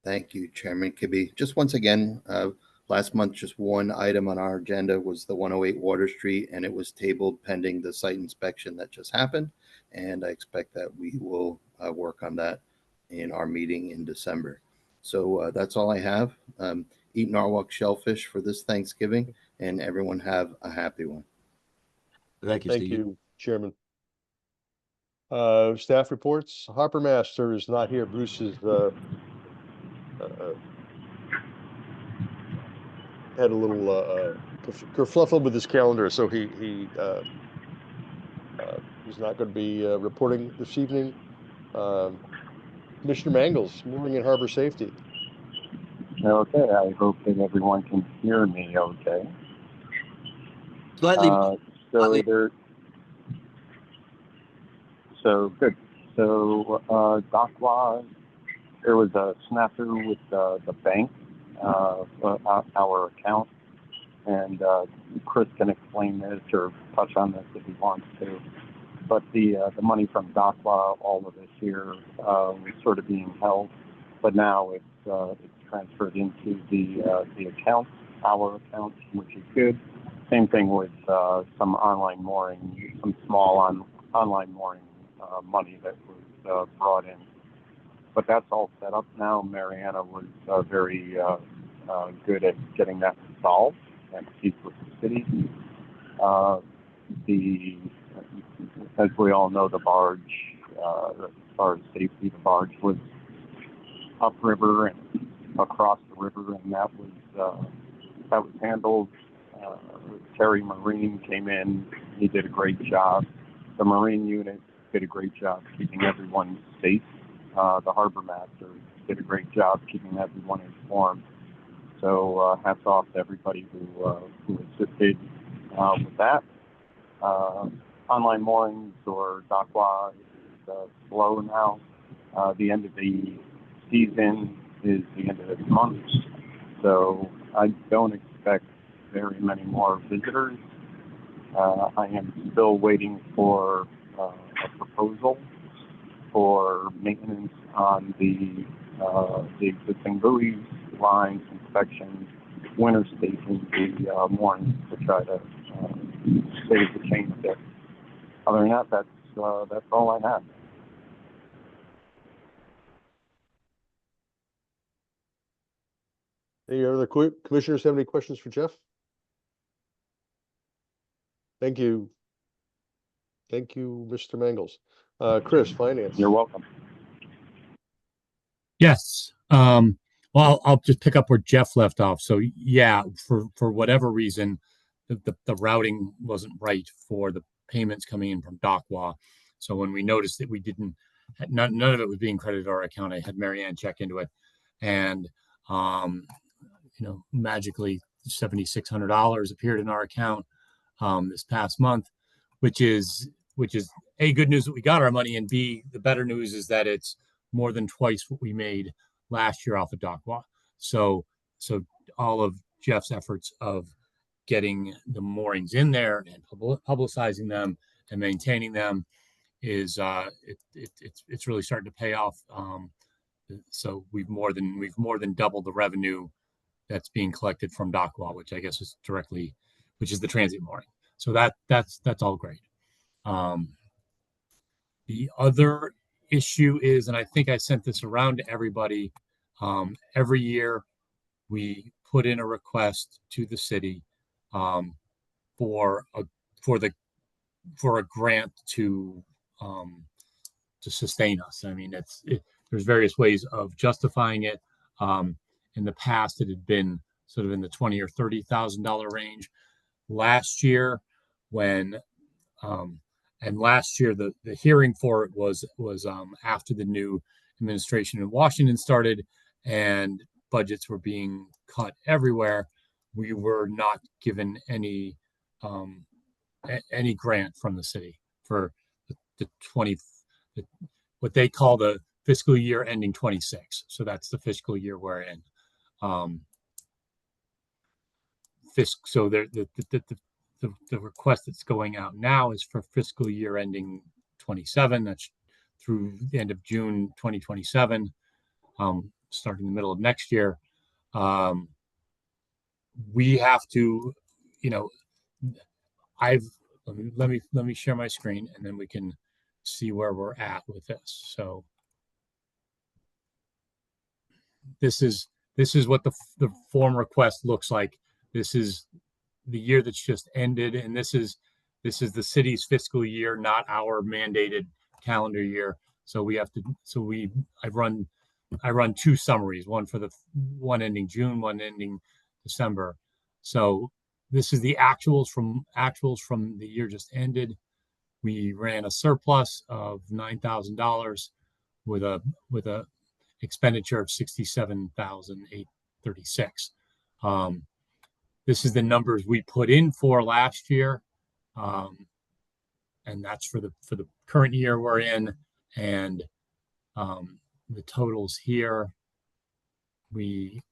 Thank you, Chairman Kibbe. Just once again, last month, just one item on our agenda was the 108 Water Street, and it was tabled pending the site inspection that just happened. And I expect that we will work on that in our meeting in December. So that's all I have. Eat Norwalk shellfish for this Thanksgiving, and everyone have a happy one. Thank you, Thank Steve. you, Chairman. Staff reports. Harper Master is not here. Bruce is had a little kerfluffle with his calendar, so he's not going to be reporting this evening. Commissioner Mangles, mooring and harbor safety. Okay, I hope that everyone can hear me okay. Slightly. So good. So DOCWA, there was a snafu with the bank, our account, and Chris can explain this or touch on this if he wants to. But the money from DOCWA all of this year was sort of being held, but now it's transferred into the account, our account, which is good. Same thing with some online mooring, some small online mooring money that was brought in. But that's all set up now. Mariana was very good at getting that solved and speaks with the city. As we all know, the barge, as far as safety, the barge was upriver and across the river, and that was handled. Terry Marine came in; he did a great job. The Marine unit did a great job keeping everyone safe. The harbor master did a great job keeping everyone informed. So hats off to everybody who assisted with that. Online moorings or DOCWA is slow now. The end of the season is the end of this month, so I don't expect very many more visitors. I am still waiting for a proposal for maintenance on the existing buoys, lines, inspections, winter stations, the moorings to try to save the chain a bit. Other than that, that's all I have. Any other commissioners have any questions for Jeff? Thank you. Thank you, Mr. Mangles. Chris, finance. You're welcome. Yes. Well, I'll just pick up where Jeff left off. So yeah, for whatever reason, the routing wasn't right for the payments coming in from DocWa. So when we noticed that we didn't, none of it was being credited to our account, I had Marianne check into it, and magically $7,600 appeared in our account this past month, which is A, good news that we got our money, and B, the better news is that it's more than twice what we made last year off of DocWa. So all of Jeff's efforts of getting the moorings in there and publicizing them and maintaining them is it's really starting to pay off. So we've more than doubled the revenue that's being collected from DocWa, which I guess is which is the transit mooring. So that's all great. The other issue is, and I think I sent this around to everybody, every year we put in a request to the city for a grant to sustain us. I mean, there's various ways of justifying it. In the past, it had been sort of in the $20,000 or $30,000 range. Last year, the hearing for it was after the new administration in Washington started and budgets were being cut everywhere. We were not given any grant from the city for what they call the fiscal year ending 26. So that's the fiscal year we're in. So the request that's going out now is for fiscal year ending 27. That's through the end of June 2027, starting the middle of next year. We have to, let me share my screen and then we can see where we're at with this. So this is what the form request looks like. This is the year that's just ended, and this is the city's fiscal year, not our mandated calendar year. So I run two summaries, one ending June, one ending December. So this is the actuals from the year just ended. We ran a surplus of $9,000 with a expenditure of $67,836. This is the numbers we put in for last year, and that's for the current year we're in. And the totals here, we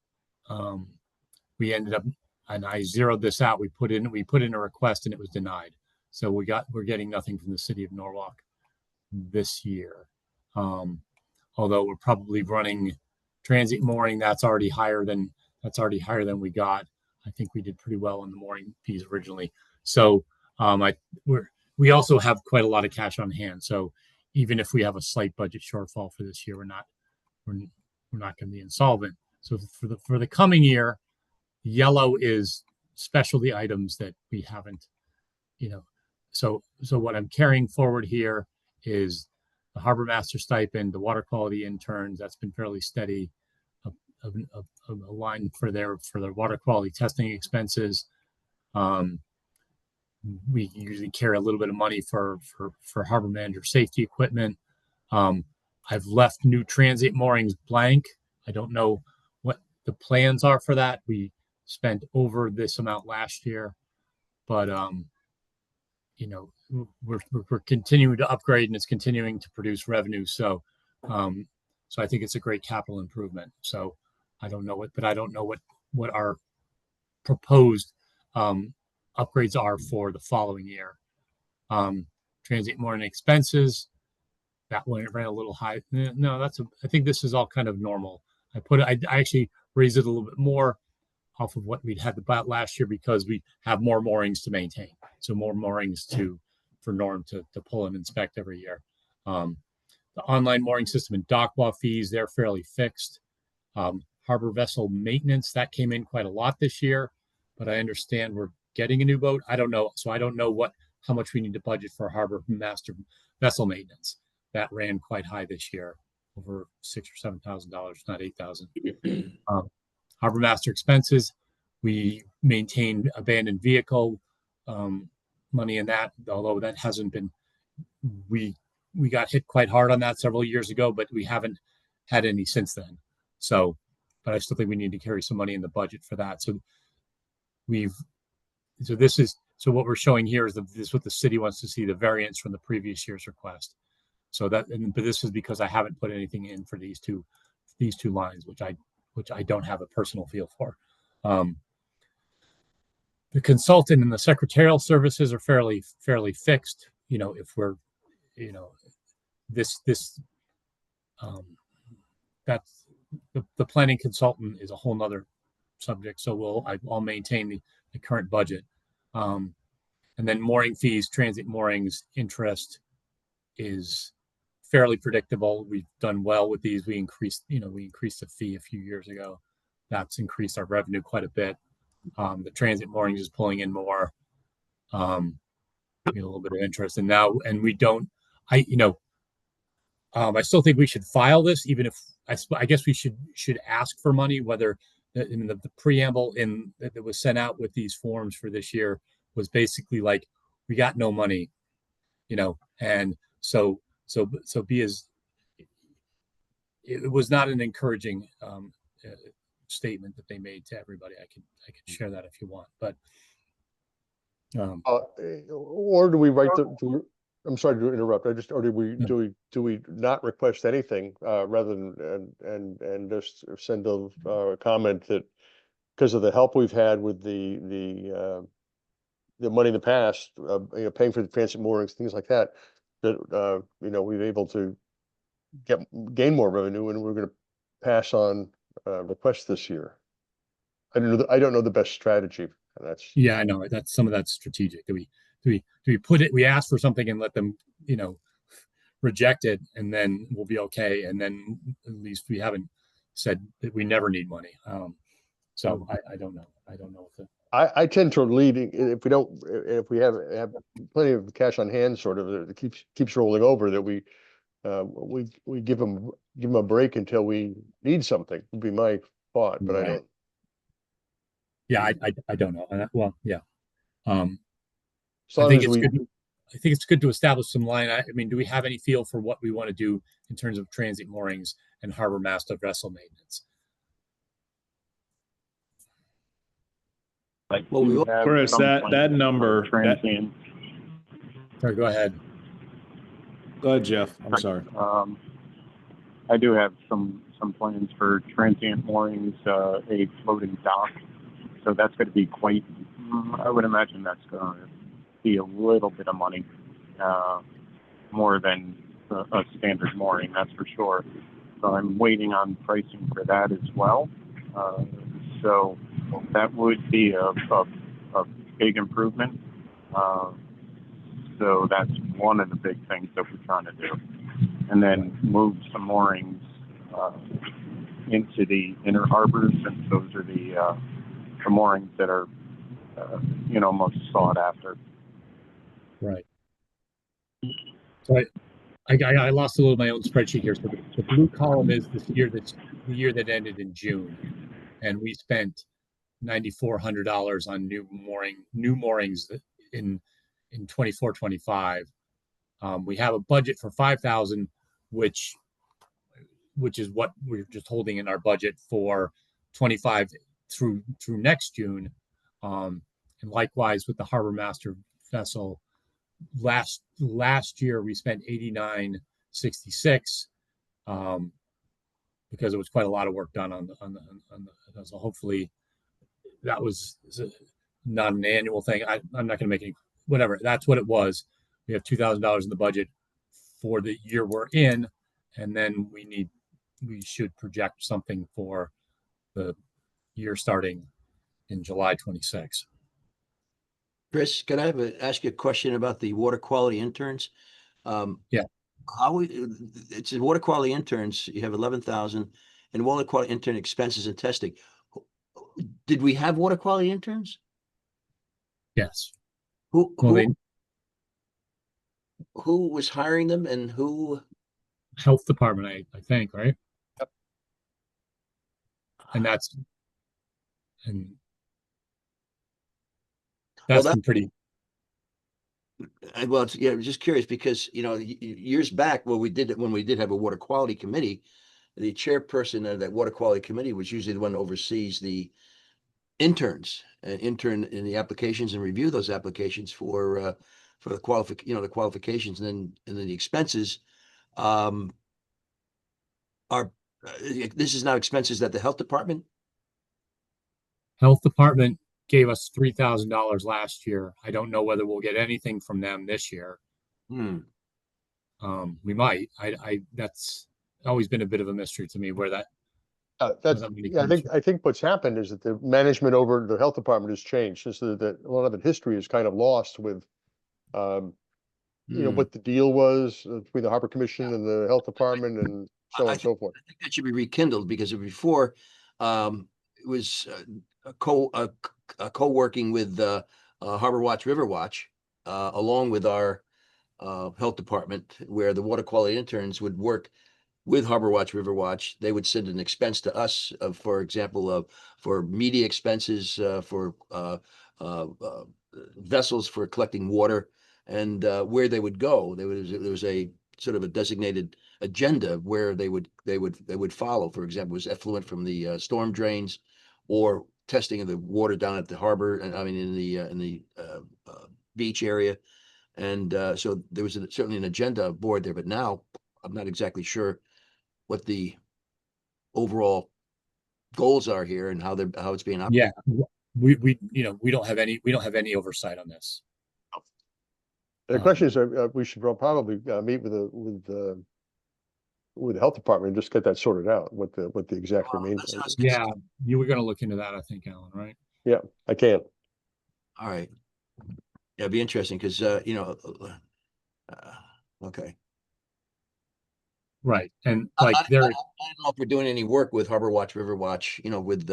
ended up, and I zeroed this out. We put in a request and it was denied. So we're getting nothing from the city of Norwalk this year. Although we're probably running transit mooring, that's already higher than we got. I think we did pretty well on the mooring fees originally. So we also have quite a lot of cash on hand. So even if we have a slight budget shortfall for this year, we're not going to be insolvent. So for the coming year, yellow is specialty items that we haven't, So what I'm carrying forward here is the harbor master stipend, the water quality interns. That's been fairly steady. A line for their water quality testing expenses. We usually carry a little bit of money for harbor manager safety equipment. I've left new transit moorings blank. I don't know what the plans are for that. We spent over this amount last year, but we're continuing to upgrade and it's continuing to produce revenue. So I think it's a great capital improvement. So I don't know what our proposed upgrades are for the following year. Transit mooring expenses, that one ran a little high. No, I think this is all kind of normal. I actually raised it a little bit more off of what we'd had about last year because we have more moorings to maintain. So more moorings for Norm to pull and inspect every year. The online mooring system and DocWa fees, they're fairly fixed. Harbor vessel maintenance, that came in quite a lot this year, but I understand we're getting a new boat. I don't know. So I don't know how much we need to budget for harbor master vessel maintenance. that ran quite high this year, over $6,000 or $7,000, not 8,000. Harbor Master expenses, we maintained abandoned vehicle money in that, although that hasn't been, we got hit quite hard on that several years ago, but we haven't had any since then. So, but I still think we need to carry some money in the budget for that. So so what we're showing here is this is what the city wants to see, the variance from the previous year's request. So that, but this is because I haven't put anything in for these two lines, which I don't have a personal feel for. The consultant and the secretarial services are fairly fixed. You know, if we're, you know, that's the planning consultant is a whole nother subject. So I'll maintain the current budget. And then mooring fees, transit moorings, interest is fairly predictable. We've done well with these. We increased the fee a few years ago. That's increased our revenue quite a bit. The transit moorings is pulling in more. We get a little bit of interest, and we don't. I still think we should file this, even if I guess we should ask for money. Whether in the preamble that was sent out with these forms for this year was basically like, we got no money, you know, and so be as it was not an encouraging statement that they made to everybody. I could share that if you want, but or do we write I'm sorry to interrupt. Or do we not request anything rather than and just send a comment that because of the help we've had with the money in the past, paying for the transit moorings, things like that, we've able to gain more revenue, and we're going to pass on requests this year. I don't know the best strategy. I know some of that's strategic. Do we put it? We ask for something and let them, reject it, and then we'll be okay. And then at least we haven't said that we never need money. So I don't know. I don't know if I tend to lead if we have plenty of cash on hand, sort of that keeps rolling over, that we give them a break until we need something, would be my thought, but right. I don't. Yeah, I don't know. Well, yeah. I think it's good to establish some line. I mean, do we have any feel for what we want to do in terms of transit moorings and harbor master vessel maintenance? Chris, that number. Sorry, go ahead. Go ahead, Jeff. I'm sorry. I do have some plans for transient moorings, a floating dock. So that's going to be quite. I would imagine that's going to be a little bit of money, more than a standard mooring, that's for sure. So I'm waiting on pricing for that as well. So that would be a big improvement. So that's one of the big things that we're trying to do. And then move some moorings into the inner harbors, and those are the moorings that are, most sought after. Right. So I lost a little of my own spreadsheet here. So the blue column is the year that ended in June, and we spent $9,400 on new moorings in 24-25. We have a budget for 5,000, which is what we're just holding in our budget for 25 through next June. And likewise with the harbor master vessel, last year we spent $89,66 because it was quite a lot of work done on the so hopefully that was not an annual thing. I'm not going to make any, whatever, that's what it was. We have $2,000 in the budget for the year we're in, and then we should project something for the year starting in July 26. Chris, can I ask you a question about the water quality interns? Yeah. It's in water quality interns, you have 11,000, and water quality intern expenses and testing. Did we have water quality interns? Yes. Who was hiring them, and who health department, I think, right? Yep. And that's Well, been pretty. Well, yeah, I was just curious because, years back, when we did have a water quality committee, the chairperson of that water quality committee was usually the one who oversees the interns and intern in the applications and review those applications for the the qualifications, and then the expenses are this is now expenses that the health department. Health department gave us $3,000 last year. I don't know whether we'll get anything from them this year. We might. That's always been a bit of a mystery to me where that. I think what's happened is that the management over the health department has changed, so that a lot of the history is kind of lost with, what the deal was between the Harbor Commission and the health department and so on and so forth. I think that should be rekindled because before it was co-working with Harbor Watch, River Watch, along with our health department, where the water quality interns would work with Harbor Watch, River Watch. They would send an expense to us, for example, for media expenses, for vessels for collecting water, and where they would go. There was a sort of a designated agenda where they would follow. For example, it was effluent from the storm drains, or testing of the water down at the harbor, and I mean in the beach area. And so there was certainly an agenda board there, but now I'm not exactly sure what the overall goals are here and how it's being operated. Yeah, we don't have any oversight on this. The question is, we should probably meet with the health department and just get that sorted out, what the exact remains. Yeah, you were going to look into that, I think, Alan, right? Yeah, I can. All right. Yeah, it'd be interesting because okay. Right, and I don't know if we're doing any work with Harbor Watch, River Watch, with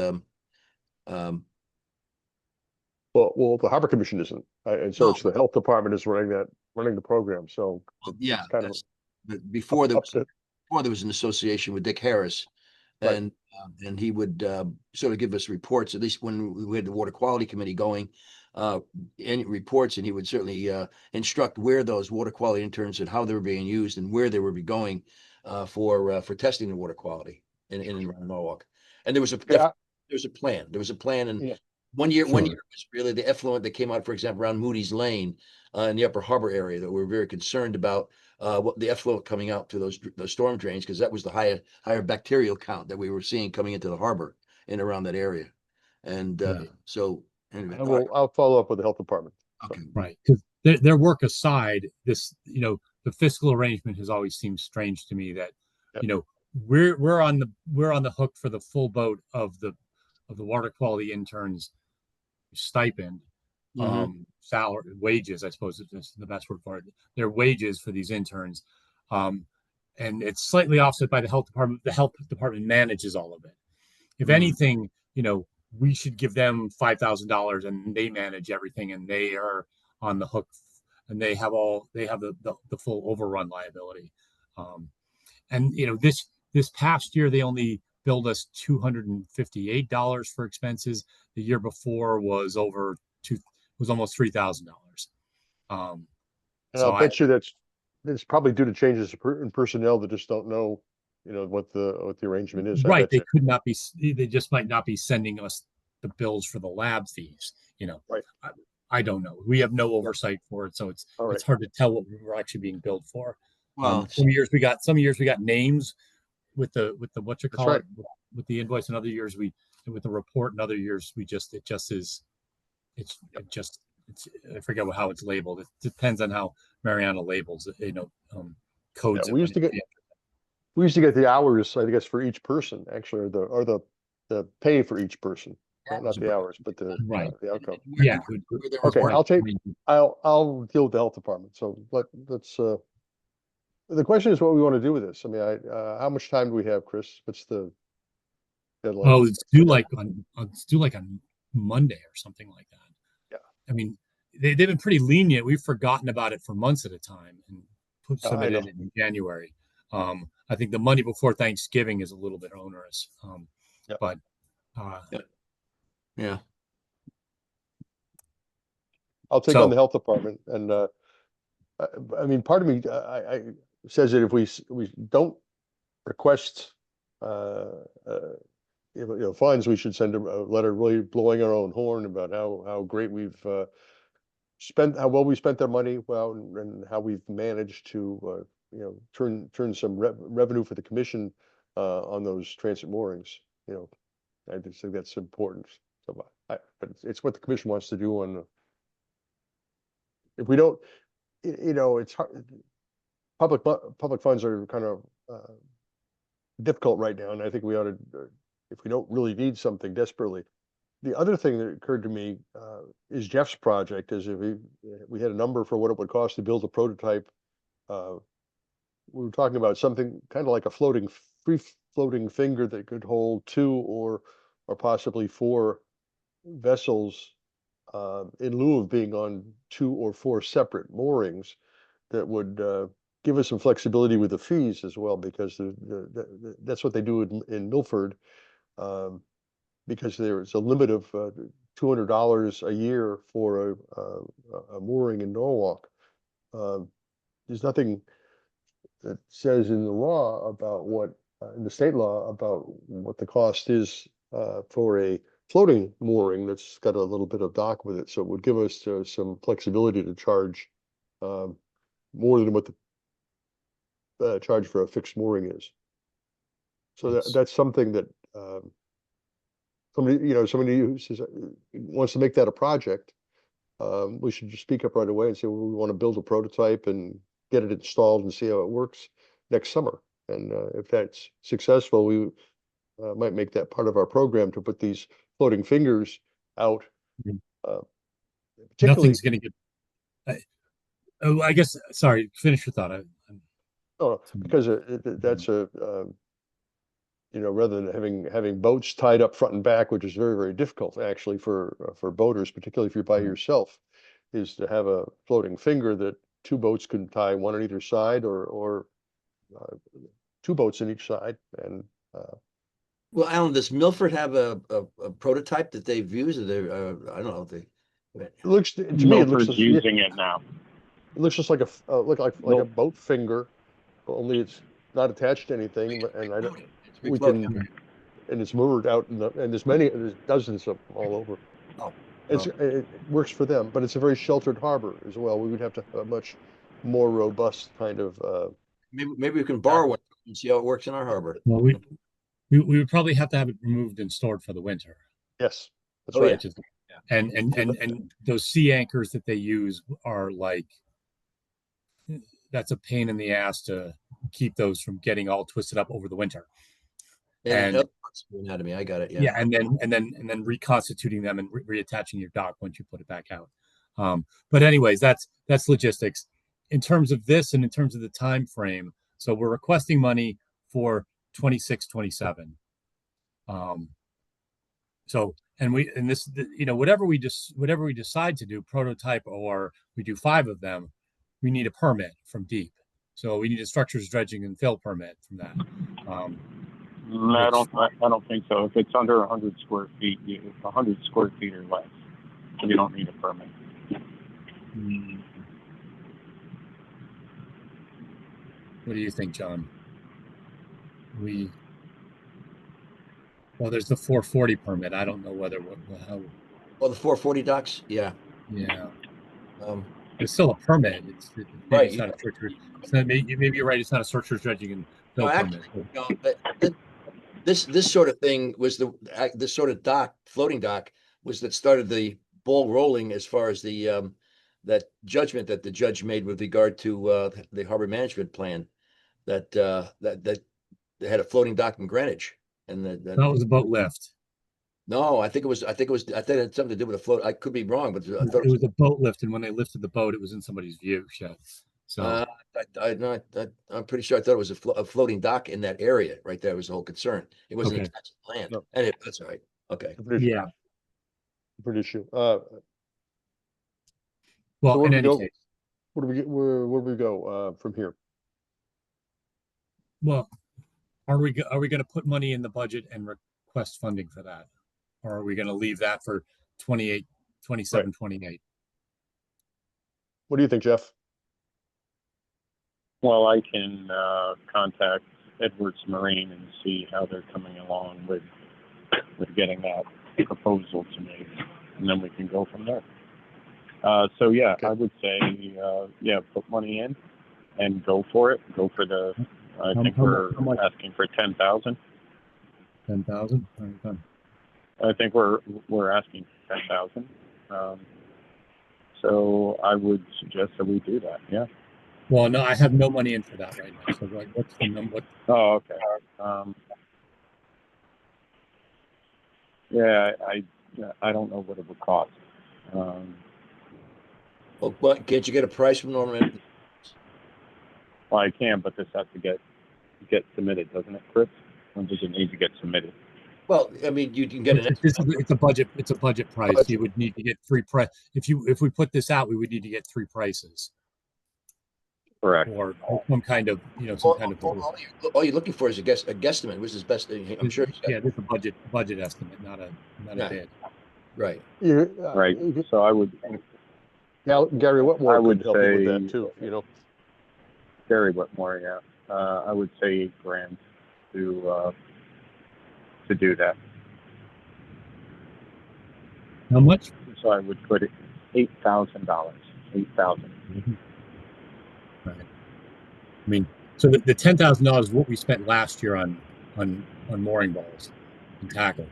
well, the Harbor Commission isn't, and so it's the health department is running the program. So yeah, kind of before there was an association with Dick Harris, and he would sort of give us reports, at least when we had the water quality committee going, any reports, and he would certainly instruct where those water quality interns and how they were being used and where they would be going for testing the water quality in and around Norwalk. And there was a plan. There was a plan, and one year was really the effluent that came out, for example, around Moody's Lane in the Upper Harbor area, that we're very concerned about what the effluent coming out to those storm drains, because that was the higher bacterial count that we were seeing coming into the harbor and around that area. And so anyway, I'll follow up with the health department. Okay. Right, because their work aside, this, the fiscal arrangement has always seemed strange to me that, we're on the hook for the full boat of the water quality interns stipend, salary, wages, I suppose is the best word for it. Their wages for these interns. And it's slightly offset by the health department. The health department manages all of it. If anything, we should give them $5,000 and they manage everything, and they are on the hook, and they have the full overrun liability. And this past year, they only billed us $258 for expenses. The year before was almost $3,000. And I'll bet you it's probably due to changes in personnel that just don't know, what the arrangement is. Right, they just might not be sending us the bills for the lab fees. Right. I don't know. We have no oversight for it, so it's hard to tell what we're actually being billed for. Well, some years we got names with the what you call it with the invoice, and other years with the report, and other years I forget how it's labeled. It depends on how Mariana labels it, codes. Yeah, we used to get the hours, I guess, for each person, actually, or the pay for each person, not the hours, but the outcome. Yeah. Okay, I'll deal with the health department. So let's. The question is what we want to do with this. I mean, how much time do we have, Chris? What's the deadline? Oh, it's due like on Monday or something like that. Yeah. I mean, they've been pretty lenient. We've forgotten about it for months at a time and submitted it in January. I think the money before Thanksgiving is a little bit onerous. Yep. But Yeah. I'll take on So- the health department and, I mean, part of me, I says that if we don't request, funds, we should send a letter really blowing our own horn about how great we've, how well we spent their money, well, and how we've managed to, turn some revenue for the commission, on those transit moorings, I just think that's important. So, but it's what the commission wants to do on, if we don't, it's hard, public funds are kind of, difficult right now, and I think we ought to, if we don't really need something desperately. The other thing that occurred to me, is Jeff's project, is if we had a number for what it would cost to build a prototype. We were talking about something kind of like a free floating finger that could hold 2 or possibly 4 vessels, in lieu of being on 2 or 4 separate moorings that would, give us some flexibility with the fees as well, because that's what they do in Milford. Because there's a limit of, $200 a year for a mooring in Norwalk. There's nothing that says in the law about what, in the state law about what the cost is, for a floating mooring that's got a little bit of dock with it. So it would give us, some flexibility to charge, more than what the, charge for a fixed mooring is. So Yes. that's something that, somebody who says, wants to make that a project, we should just speak up right away and say, well, we want to build a prototype and get it installed and see how it works next summer. And, if that's successful, we, might make that part of our program to put these floating fingers out. Mhm. Particularly, nothing's going to get. I guess. Sorry, finish your thought. because that's a, rather than having boats tied up front and back, which is very, very difficult actually for boaters, particularly if you're by yourself, is to have a floating finger that 2 boats can tie, one on either side, or 2 boats on each side. And, Well, Alan, does Milford have a prototype that they've used? Or they, I don't know. it looks, to me, it looks, Milford's just- using it now. it looks just like a boat finger, only it's not attached to anything, and we can, and it's moored out and there's dozens of them all over. Oh. It works for them, but it's a very sheltered harbor as well. We would have to have a much more robust kind of, Maybe we can borrow one and see how it works in our harbor. Well, we would probably have to have it removed and stored for the winter. yes, that's Oh, right. Which is- and those sea anchors that they use are like, that's a pain in the ass to keep those from getting all twisted up over the winter. And And- anatomy, I got it. Yeah, and then reconstituting them and reattaching your dock once you put it back out. But anyways, that's logistics. In terms of this and in terms of the time frame, so we're requesting money for 26, 27. So this, whatever we decide to do, prototype or we do 5 of them, we need a permit from DEEP. So we need a structures dredging and fill permit from that. I don't think so. If it's under 100 square feet, 100 square feet or less, you don't need a permit. What do you think, John? Well, there's the 440 permit. I don't know how. Oh, the 440 docks? Yeah. Yeah. Um, It's still a permit. Maybe Right, it's not a structure. Maybe you're right. It's not a structures dredging and fill No, permit. this sort of thing was this sort of dock, floating dock, was that started the ball rolling as far as the that judgment that the judge made with regard to the harbor management plan, that they had a floating dock in Greenwich, and That was a boat lift. no, I think it had something to do with a float. I could be wrong, but I thought It was a boat lift, and when they lifted the boat, it was in somebody's view shed. So I'm pretty sure I thought it was a floating dock in that area right there was the whole concern. It wasn't Okay. expensive land. No. Anyway, that's all right. Okay. yeah. Pretty sure. Well, where in do we any go? case, Where do we go, from here? Well, are we gonna put money in the budget and request funding for that? Or are we gonna leave that for 28, 27, 28? What do you think, Jeff? Well, I can contact Edwards Marine and see how they're coming along with getting that proposal to me, and then we can go from there. So yeah, Okay. I would say put money in and go for it. Go for the. I think we're how much? asking for 10,000. 10,000? I think we're asking for 10,000. So I would suggest that we do that. Yeah. Well, no, I have no money in for that right now. So like, what's the number? Oh, okay. Yeah, I don't know what it would cost. Well, can't you get a price from Norman? Well, I can, but this has to get submitted, doesn't it, Chris? Or does it need to get submitted? Well, I mean, you can get an. It's a budget price. You would need to get three price. If we put this out, we would need to get three prices. Correct. Or some kind of, some kind of. All you're looking for is a guesstimate, which is best. I'm sure. Yeah, this is a budget estimate, not a bid. Right. Right. So I would. Gary Whitmore I would could help you with say- that too. Gary Whitmore, yeah. I would say $8,000 to do that. How much? So I would put it $8,000. $8,000. Right. I mean, so the $10,000 is what we spent last year on mooring balls and tackle.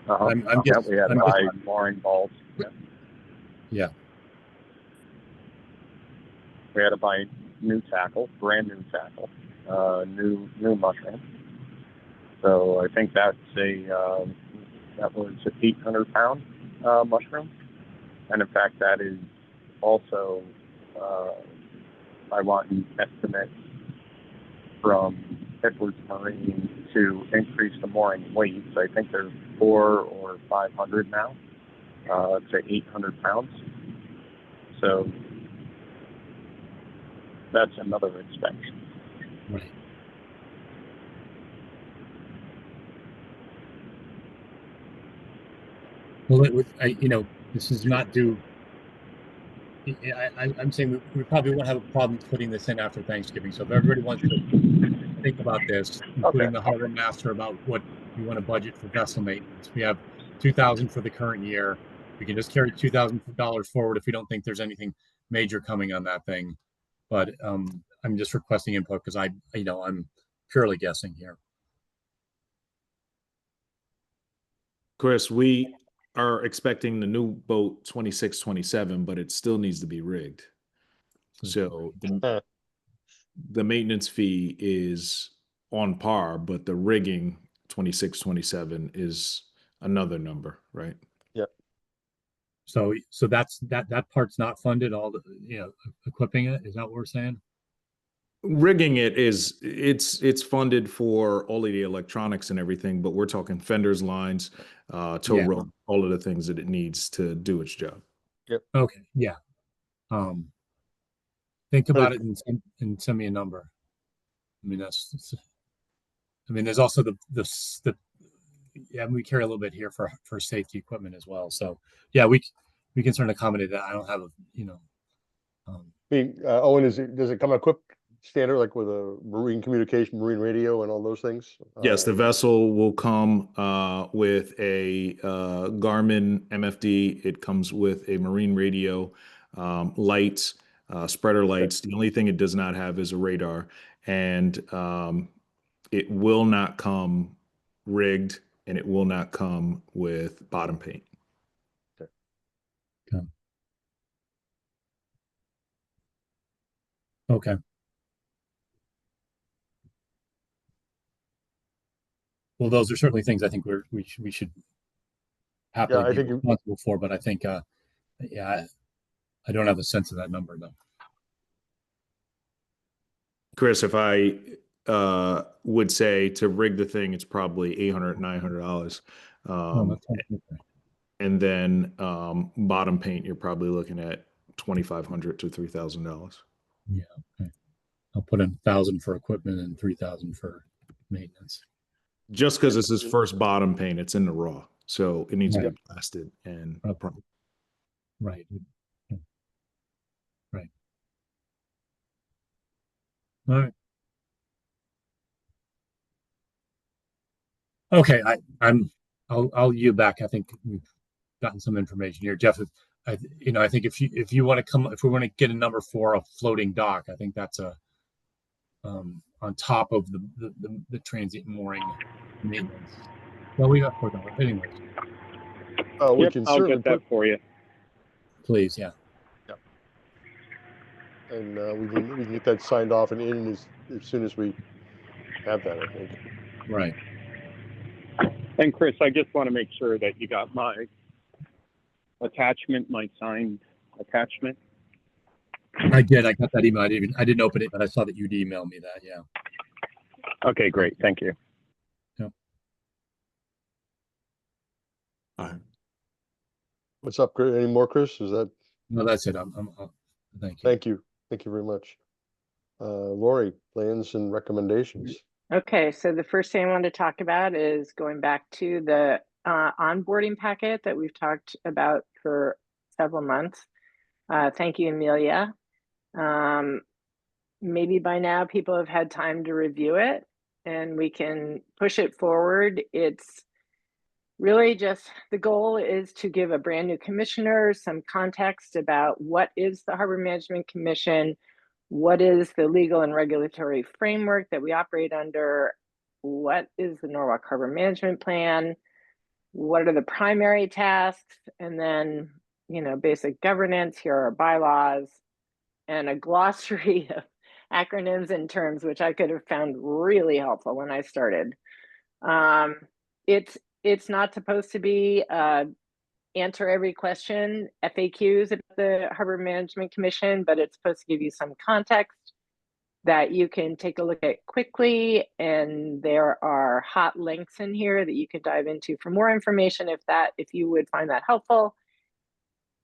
Uh-huh. I'm Yeah, just- we had I'm to buy just- mooring balls. Yeah. Yeah. We had to buy new tackle, brand new tackle, new mushroom. So I think that was an 800-pound mushroom, and in fact that is also I want an estimate from Edwards Marine to increase the mooring weights. I think they're 400 or 500 now to 800 pounds. So that's another inspection. Right. Well, this is not due. I'm saying we probably won't have a problem putting this in after Thanksgiving. So if everybody wants to think about this, including the harbor master, about what we want to budget for vessel maintenance, we have $2,000 for the current year. We can just carry $2,000 forward if we don't think there's anything major coming on that thing. But I'm just requesting input because I'm purely guessing here. Chris, we are expecting the new boat 26, 27, but it still needs to be rigged. So the maintenance fee is on par, but the rigging 26, 27 is another number, right? Yep. So that part's not funded, all the, equipping it, is that what we're saying? Rigging it's funded for all of the electronics and everything, but we're talking fenders, lines, tow rope, all of the things that it needs to do its job. Okay, yeah. Think about it and send me a number. I mean, there's also we carry a little bit here for safety equipment as well. So yeah, we can certainly accommodate that. I don't have Owen, does it come equipped standard, like with a marine communication, marine radio and all those things? Yes, the vessel will come with a Garmin MFD. It comes with a marine radio, lights, spreader lights. The only thing it does not have is a radar, and it will not come rigged, and it will not come with bottom paint. Okay. Well, those are certainly things I think we should happily be responsible for, but I think, I don't have a sense of that number though. Chris, if I would say to rig the thing, it's probably $800, $900. And then bottom paint, you're probably looking at $2,500 to $3,000. Yeah. Okay. I'll put in 1,000 for equipment and 3,000 for maintenance. Just because it's his first bottom paint, it's in the raw, so it needs to Right. be blasted and Okay. Right. Right. All right. Okay, I'll yield back. I think we've gotten some information here. Jeff, I think if we want to get a number for a floating dock, I think that's on top of the transient mooring maintenance. Well, we got $4 anyways. We Yep, can I'll certainly get that put, for you. Please, yeah. and we can get that signed off and in as soon as we have that, I think. Right. And Chris, I just want to make sure that you got my attachment, my signed attachment. I did. I got that email. I didn't open it, but I saw that you'd emailed me that. Yeah. Okay, great. Thank you. All right. What's up, Chris? Any more, Chris? Is that? No, that's it. Thank you. Thank you. Thank you very much. Lori, plans and recommendations. Okay, so the first thing I want to talk about is going back to the onboarding packet that we've talked about for several months. Thank you, Amelia. Maybe by now people have had time to review it and we can push it forward. It's really just, the goal is to give a brand new commissioner some context about what is the Harbor Management Commission, what is the legal and regulatory framework that we operate under, what is the Norwalk Harbor Management Plan, what are the primary tasks, and then, basic governance. Here are our bylaws, and a glossary of acronyms and terms, which I could have found really helpful when I started. It's not supposed to be answer every question, FAQs about the Harbor Management Commission, but it's supposed to give you some context that you can take a look at quickly. And there are hot links in here that you can dive into for more information if you would find that helpful.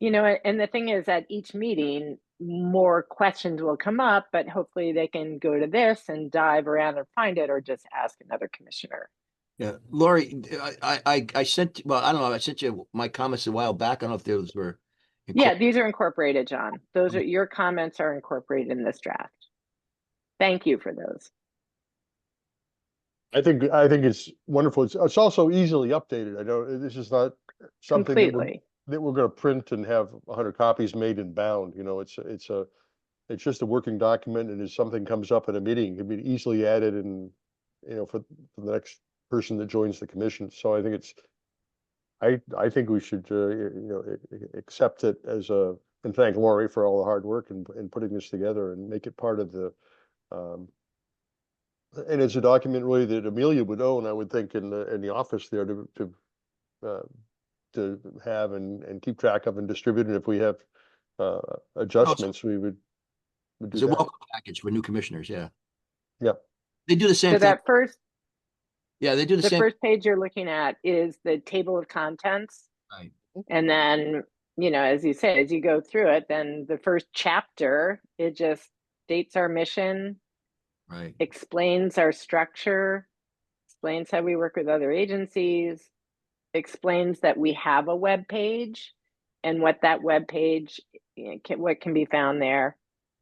And the thing is, at each meeting, more questions will come up, but hopefully they can go to this and dive around and find it, or just ask another commissioner. Yeah, Lori, I sent, well, I don't know, I sent you my comments a while back. I don't know if those were. Yeah, these are incorporated, John. Those are your comments are incorporated in this draft. Thank you for those. I think it's wonderful. It's also easily updated. I know this is not something Completely. that we're going to print and have 100 copies made and bound. It's just a working document, and if something comes up at a meeting, it can be easily added and for the next person that joins the commission. So I think I think we should accept it as and thank Lori for all the hard work in putting this together and make it part of the and it's a document really that Amelia would own, I would think, in the office there to have and keep track of and distribute. And if we have adjustments, we would do It's a that. welcome package for new commissioners. Yeah. Yeah. They do the same So thing. that first, Yeah, they do the the same. first page you're looking at is the table of contents. Right. And then, as you say, as you go through it, then the first chapter, it just states our mission, Right. explains our structure, explains how we work with other agencies, explains that we have a web page and what that web page, what can be found there,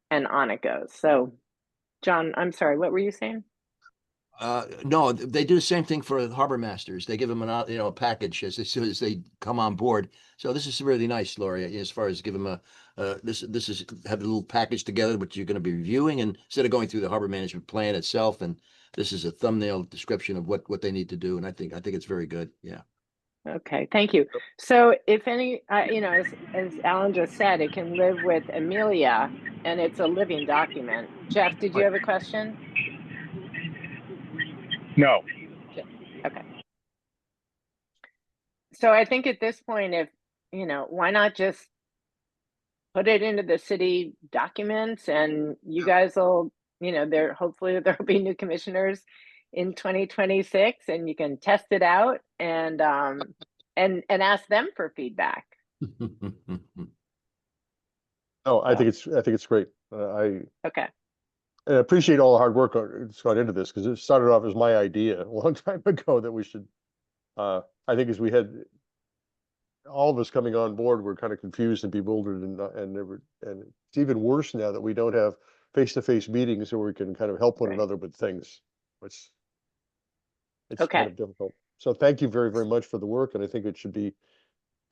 and on it goes. So, John, I'm sorry, what were you saying? No, they do the same thing for the harbor masters. They give them a package as soon as they come on board. So this is really nice, Lori, as far as give them this is have a little package together, which you're going to be reviewing, and instead of going through the harbor management plan itself, and this is a thumbnail description of what they need to do. And I think it's very good. Yeah. Okay, thank you. So if any, as Alan just said, it can live with Amelia and it's a living document. Jeff, did you have a question? No. Okay. So I think at this point, if, why not just put it into the city documents, and you guys will, hopefully there'll be new commissioners in 2026, and you can test it out and ask them for feedback. No, I think it's great. Okay. And I appreciate all the hard work that's gone into this, because it started off as my idea a long time ago that we should, I think as we had all of us coming on board, we're kind of confused and bewildered and it's even worse now that we don't have face-to-face meetings where we can kind of help one Right. another with things. It's Okay. kind of difficult. So thank you very, very much for the work. And I think it should be,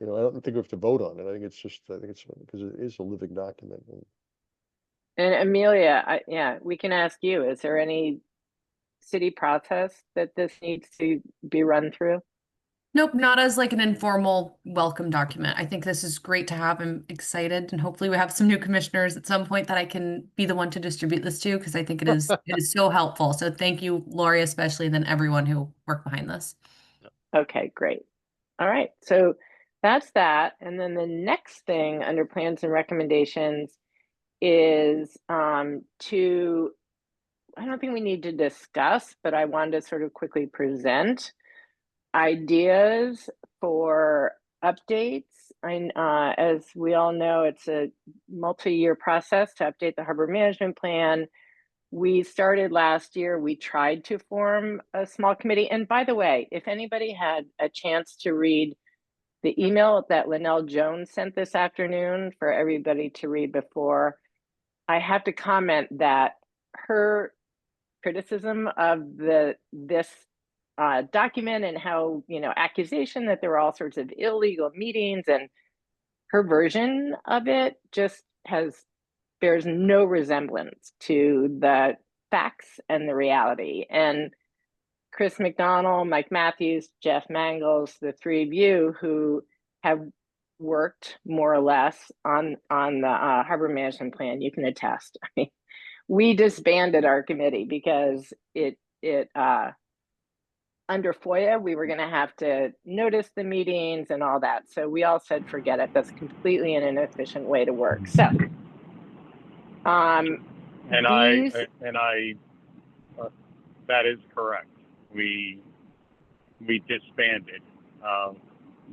I don't think we have to vote on it. I think it's because it is a living document. And Amelia, yeah, we can ask you, is there any city process that this needs to be run through? Nope, not as like an informal welcome document. I think this is great to have. I'm excited, and hopefully we have some new commissioners at some point that I can be the one to distribute this to, because I think it is so helpful. So thank you, Lori, especially, and then everyone who worked behind this. Okay, great. All right, so that's that. And then the next thing under plans and recommendations is I don't think we need to discuss, but I wanted to sort of quickly present ideas for updates. As we all know, it's a multi-year process to update the harbor management plan. We started last year. We tried to form a small committee. And by the way, if anybody had a chance to read the email that Linnell Jones sent this afternoon for everybody to read before, I have to comment that her criticism of this document and how, accusation that there were all sorts of illegal meetings, and her version of it just bears no resemblance to the facts and the reality. And Chris McDonald, Mike Matthews, Jeff Mangles, the three of you who have worked more or less on the harbor management plan, you can attest. I mean, we disbanded our committee because it under FOIA, we were going to have to notice the meetings and all that. So we all said, forget it. That's completely an inefficient way to work. So, that is correct. We disbanded.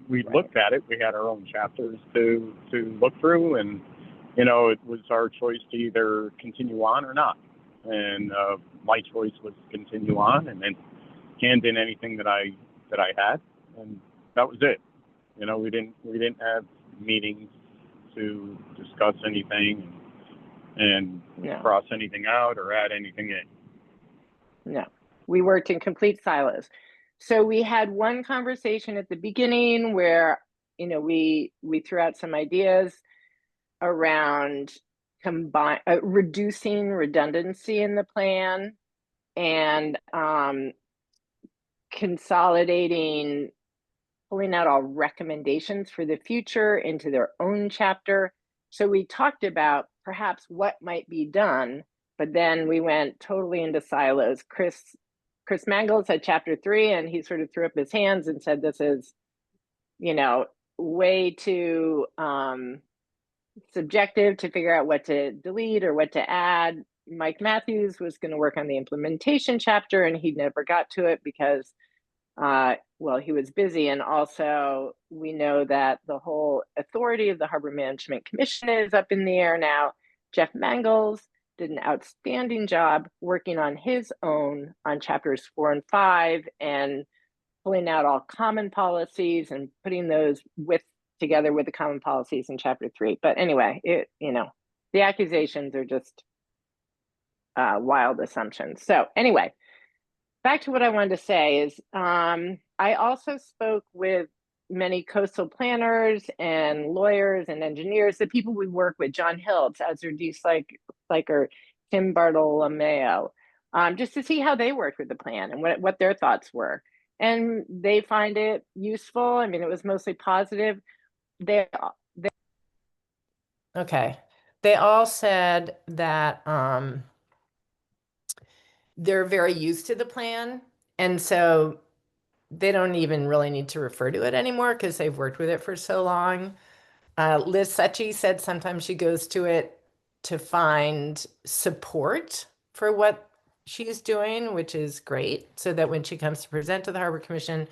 We looked at it. We had our own chapters to look through, and it was our choice to either continue on or not. And my choice was to continue on, and then hand in anything that I had, and that was it. We didn't have meetings to discuss anything and cross anything out or add anything in. No, we worked in complete silos. So we had one conversation at the beginning where we threw out some ideas around reducing redundancy in the plan and consolidating, pulling out all recommendations for the future into their own chapter. So we talked about perhaps what might be done, but then we went totally into silos. Chris Mangles had chapter 3, and he sort of threw up his hands and said, this is, way too subjective to figure out what to delete or what to add. Mike Matthews was going to work on the implementation chapter, and he never got to it because, he was busy. And also, we know that the whole authority of the Harbor Management Commission is up in the air now. Jeff Mangles did an outstanding job working on his own on chapters 4 and 5 and pulling out all common policies and putting those together with the common policies in chapter 3. But anyway, the accusations are just wild assumptions. So anyway, back to what I wanted to say is I also spoke with many coastal planners and lawyers and engineers, the people we work with, John Hiltz, Ezra D. Sliker, Tim Bartolomeo, just to see how they worked with the plan and what their thoughts were. And they find it useful. I mean, it was mostly positive. They all said that they're very used to the plan, and so they don't even really need to refer to it anymore because they've worked with it for so long. Liz Suchy said sometimes she goes to it to find support for what she's doing, which is great, so that when she comes to present to the Harbor Commission,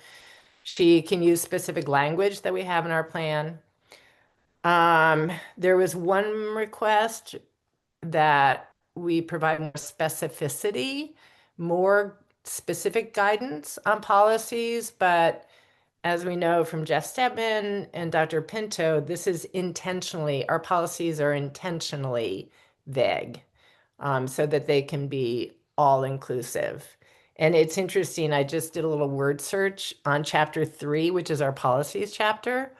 she can use specific language that we have in our plan. There was one request that we provide more specificity, more specific guidance on policies, but as we know from Jeff Stedman and Dr. Pinto, this is intentionally, our policies are intentionally vague, so that they can be all inclusive. And it's interesting, I just did a little word search on chapter 3, which is our policies chapter.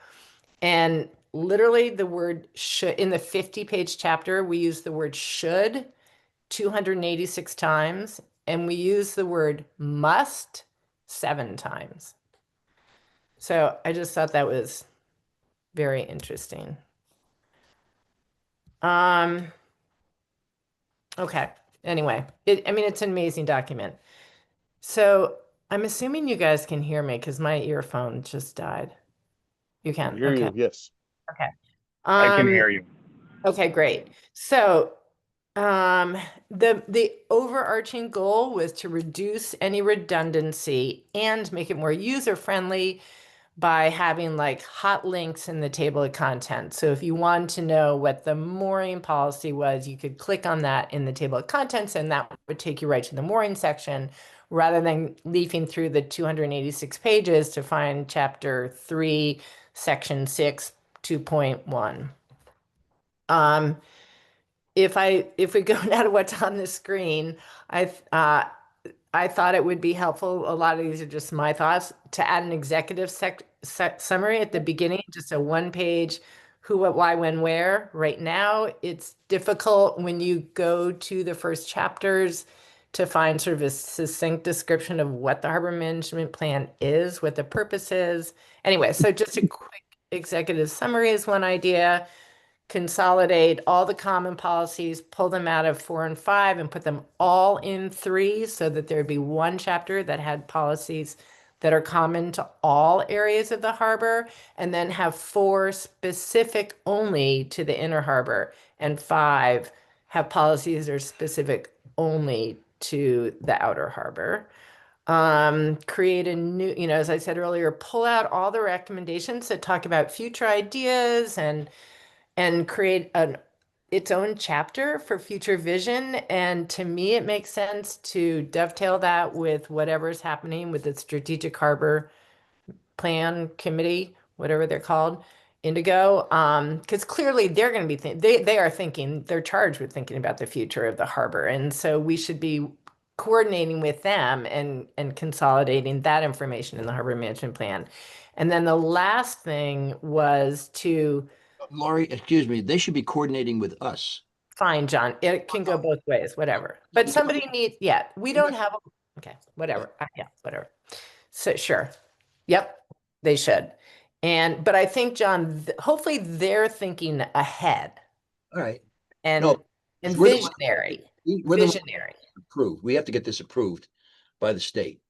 And literally the word should, in the 50-page chapter, we use the word should 286 times, and we use the word must 7 times. So I just thought that was very interesting. Okay. Anyway, I mean, it's an amazing document. So I'm assuming you guys can hear me because my earphone just died. You I can? hear Okay. you, yes. Okay. I can hear you. Okay, great. So the overarching goal was to reduce any redundancy and make it more user-friendly by having like hot links in the table of contents. So if you wanted to know what the mooring policy was, you could click on that in the table of contents, and that would take you right to the mooring section, rather than leafing through the 286 pages to find chapter 3, section 6, 2.1. If we go now to what's on the screen, I thought it would be helpful, a lot of these are just my thoughts, to add an executive summary at the beginning, just a 1-page who, what, why, when, where. Right now, it's difficult when you go to the first chapters to find sort of a succinct description of what the harbor management plan is, what the purpose is. Anyway, so just a quick executive summary is one idea. Consolidate all the common policies, pull them out of 4 and 5 and put them all in 3 so that there'd be one chapter that had policies that are common to all areas of the harbor, and then have 4 specific only to the inner harbor, and 5 have policies that are specific only to the outer harbor. Create a new, as I said earlier, pull out all the recommendations that talk about future ideas and create its own chapter for future vision. And to me, it makes sense to dovetail that with whatever's happening with the Strategic Harbor Plan Committee, whatever they're called, Indigo. Because clearly they're going to be, they are thinking, they're charged with thinking about the future of the harbor. And so we should be coordinating with them and consolidating that information in the harbor management plan. And then the last thing was to, Laurie, excuse me, they should be coordinating with us. fine, John, it can go both ways, whatever. But somebody needs, yeah, we don't have, okay, whatever. Yeah, whatever. So sure. Yep, they should. But I think, John, hopefully they're thinking ahead All right. and No, and we're the ones- visionary. We're the ones Visionary. approved. We have to get this approved by the state.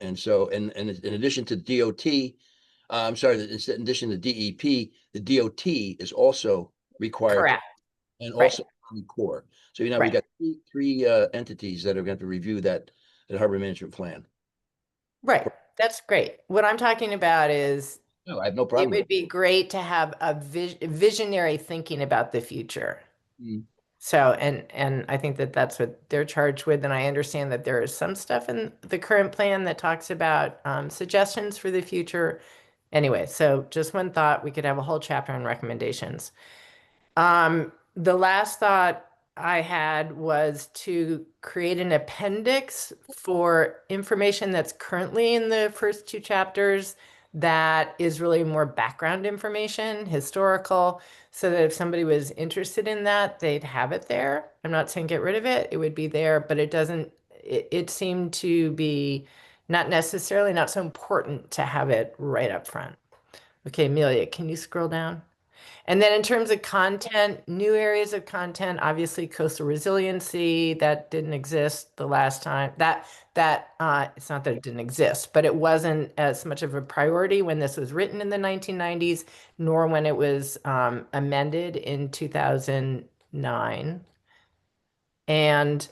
And so, and in addition to DOT, I'm sorry, in addition to DEP, the DOT is also required. Correct. And Right. also Army Corps. So, we Right. got three entities that are going to review that harbor management plan. Right. That's great. What I'm talking about is No, I have no it problem. would be great to have a visionary thinking about the future. Mm. So, and I think that that's what they're charged with. And I understand that there is some stuff in the current plan that talks about suggestions for the future. Anyway, so just one thought, we could have a whole chapter on recommendations. The last thought I had was to create an appendix for information that's currently in the first 2 chapters that is really more background information, historical, so that if somebody was interested in that, they'd have it there. I'm not saying get rid of it, it would be there, but it seemed to be not so important to have it right up front. Okay, Amelia, can you scroll down? And then in terms of content, new areas of content, obviously coastal resiliency, that didn't exist the last time. It's not that it didn't exist, but it wasn't as much of a priority when this was written in the 1990s, nor when it was amended in 2009. And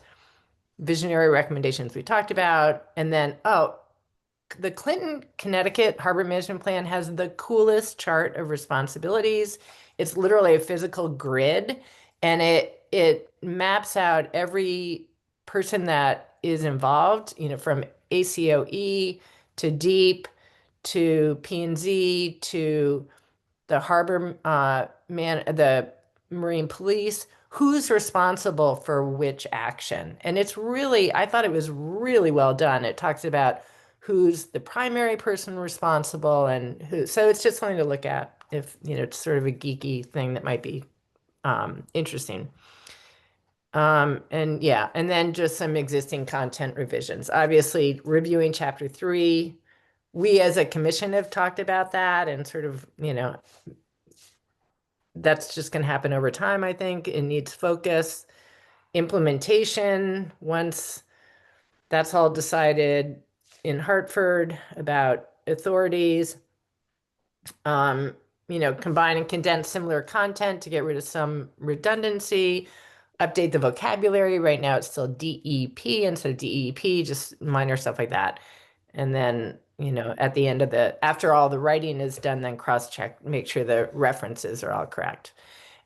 visionary recommendations we talked about. And then, the Clinton, Connecticut Harbor Management Plan has the coolest chart of responsibilities. It's literally a physical grid, and it maps out every person that is involved, from ACOE to DEEP to P&Z to the harbor the Marine Police, who's responsible for which action. And it's really, I thought it was really well done. It talks about who's the primary person responsible and who, so it's just something to look at if, it's sort of a geeky thing that might be interesting. And then just some existing content revisions. Obviously, reviewing chapter 3. We as a commission have talked about that and sort of, that's just going to happen over time, I think. It needs focus. Implementation, once that's all decided in Hartford about authorities, combine and condense similar content to get rid of some redundancy, update the vocabulary. Right now it's still DEP instead of DEP, just minor stuff like that. And then, at the end of after all the writing is done, then cross-check, make sure the references are all correct.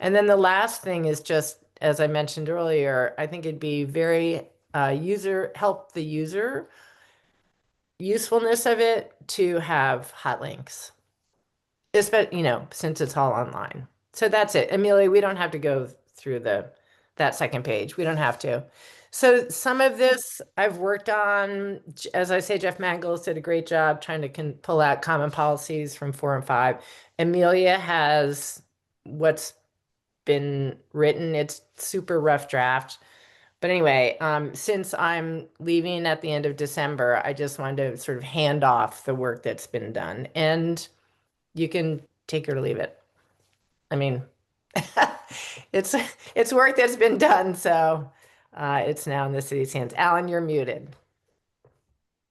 And then the last thing is just, as I mentioned earlier, I think it'd be very help the user usefulness of it to have hot links, especially, since it's all online. So that's it. Amelia, we don't have to go through that second page. We don't have to. So some of this I've worked on. As I say, Jeff Mangles did a great job trying to pull out common policies from 4 and 5. Amelia has what's been written. It's super rough draft. But anyway, since I'm leaving at the end of December, I just wanted to sort of hand off the work that's been done. And you can take it or leave it. I mean, it's work that's been done, so it's now in the city's hands. Alan, you're muted.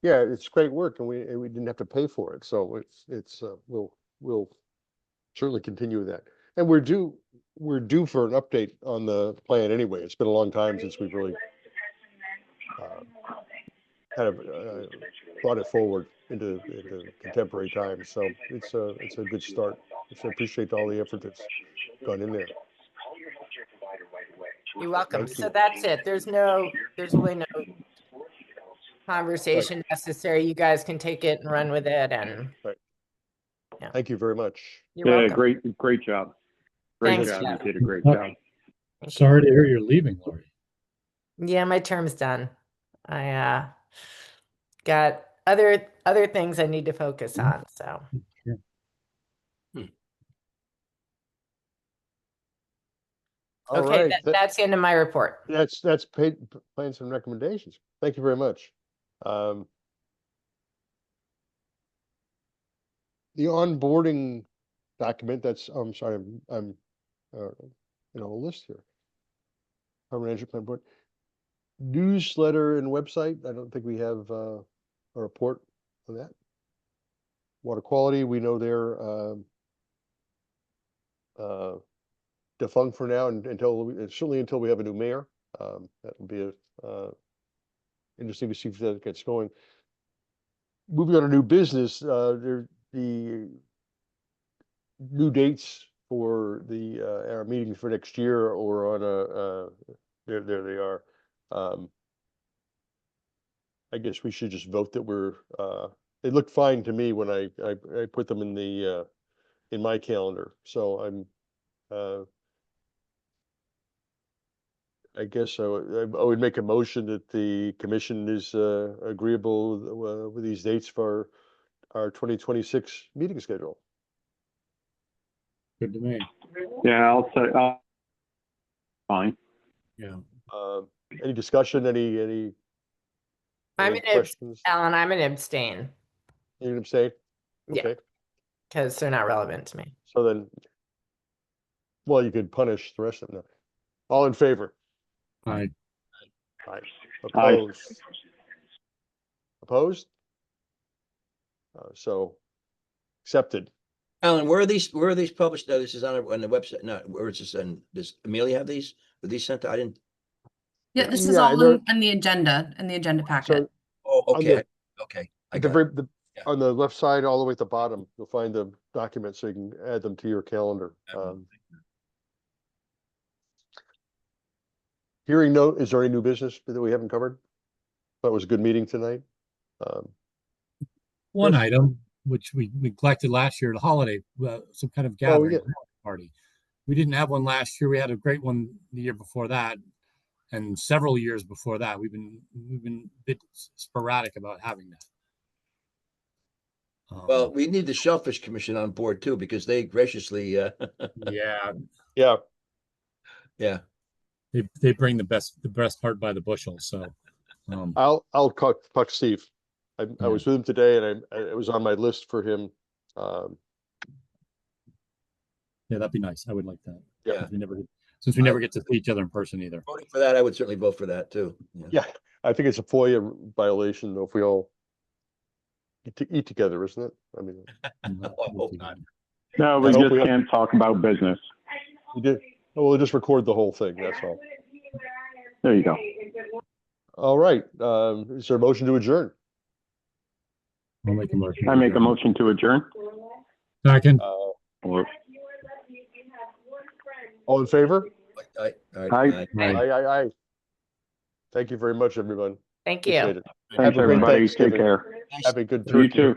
Yeah, it's great work, and we didn't have to pay for it, so we'll certainly continue with that. And we're due for an update on the plan anyway. It's been a long time since we've really kind of brought it forward into contemporary times. So it's a good start. So I appreciate all the effort that's gone in there. You're welcome. Thank So you. that's it. There's really no conversation necessary. You guys can take it and run with it. And Right. Yeah. Thank you very much. You're welcome. Great job. Great Thanks, job. Jeff. You did a great job. Sorry to hear you're leaving, Lori. Yeah, my term's done. I got other things I need to focus on. So All okay, right. that's the end of my report. That's plans and recommendations. Thank you very much. The onboarding document, that's, I'm sorry, I'm a list here. Permanent plan board. Newsletter and website, I don't think we have a report on that. Water quality, we know they're defunct for now certainly until we have a new mayor. That will be interesting to see if that gets going. Moving on to new business, the new dates for our meetings for next year, or on there they are. I guess we should just vote that they look fine to me when I put them in my calendar. So I'm I guess I would make a motion that the commission is agreeable with these dates for our 2026 meeting schedule. Good to me. Yeah, I'll say, fine. Yeah. Any discussion? Any questions? Alan, I'm gonna abstain. You can abstain? Yeah. Okay. Because they're not relevant to me. So then, well, you could punish the rest of them. All in favor? Aye. Aye. Opposed? Opposed? So accepted. Alan, where are these published? No, this is on the website. No, where is this? And does Amelia have these? Were these sent to? I didn't. Yeah, this is Yeah, all they're- in the agenda packet. So Oh, On okay. the- Okay. I at the got very, it. Yeah. on the left side, all the way at the bottom, you'll find the documents so you can add them to your calendar. Hearing no, is there any new business that we haven't covered? That was a good meeting tonight. One Chris? item, which we neglected last year, the holiday, some kind of Oh, gathering yeah. party. We didn't have one last year. We had a great one the year before that, and several years before that. We've been a bit sporadic about having that. Well, we need the Shellfish Commission on board too, because they graciously, yeah, Yeah, yeah. they bring the best part by the bushel. So, I'll talk to Steve. I Yeah. was with him today, and it was on my list for him. yeah, that'd be nice. I would like that. Yeah. Since we never get to see each other in person either. Voting for that, I would certainly vote for that too. Yeah, I think it's a FOIA violation though if we all eat together, isn't it? I mean, I hope not. No, we I hope just we have- can't talk about business. we did. Oh, we'll just record the whole thing. That's all. There you go. All right. Is there a motion to adjourn? I'll make a motion. I make a motion to adjourn. Second. Or- All in favor? Aye. Aye. Aye. Thank you very much, everyone. Thank you. Appreciate it. Thanks, Have a great everybody. Take Thanksgiving. care. Have a good You turkey. too.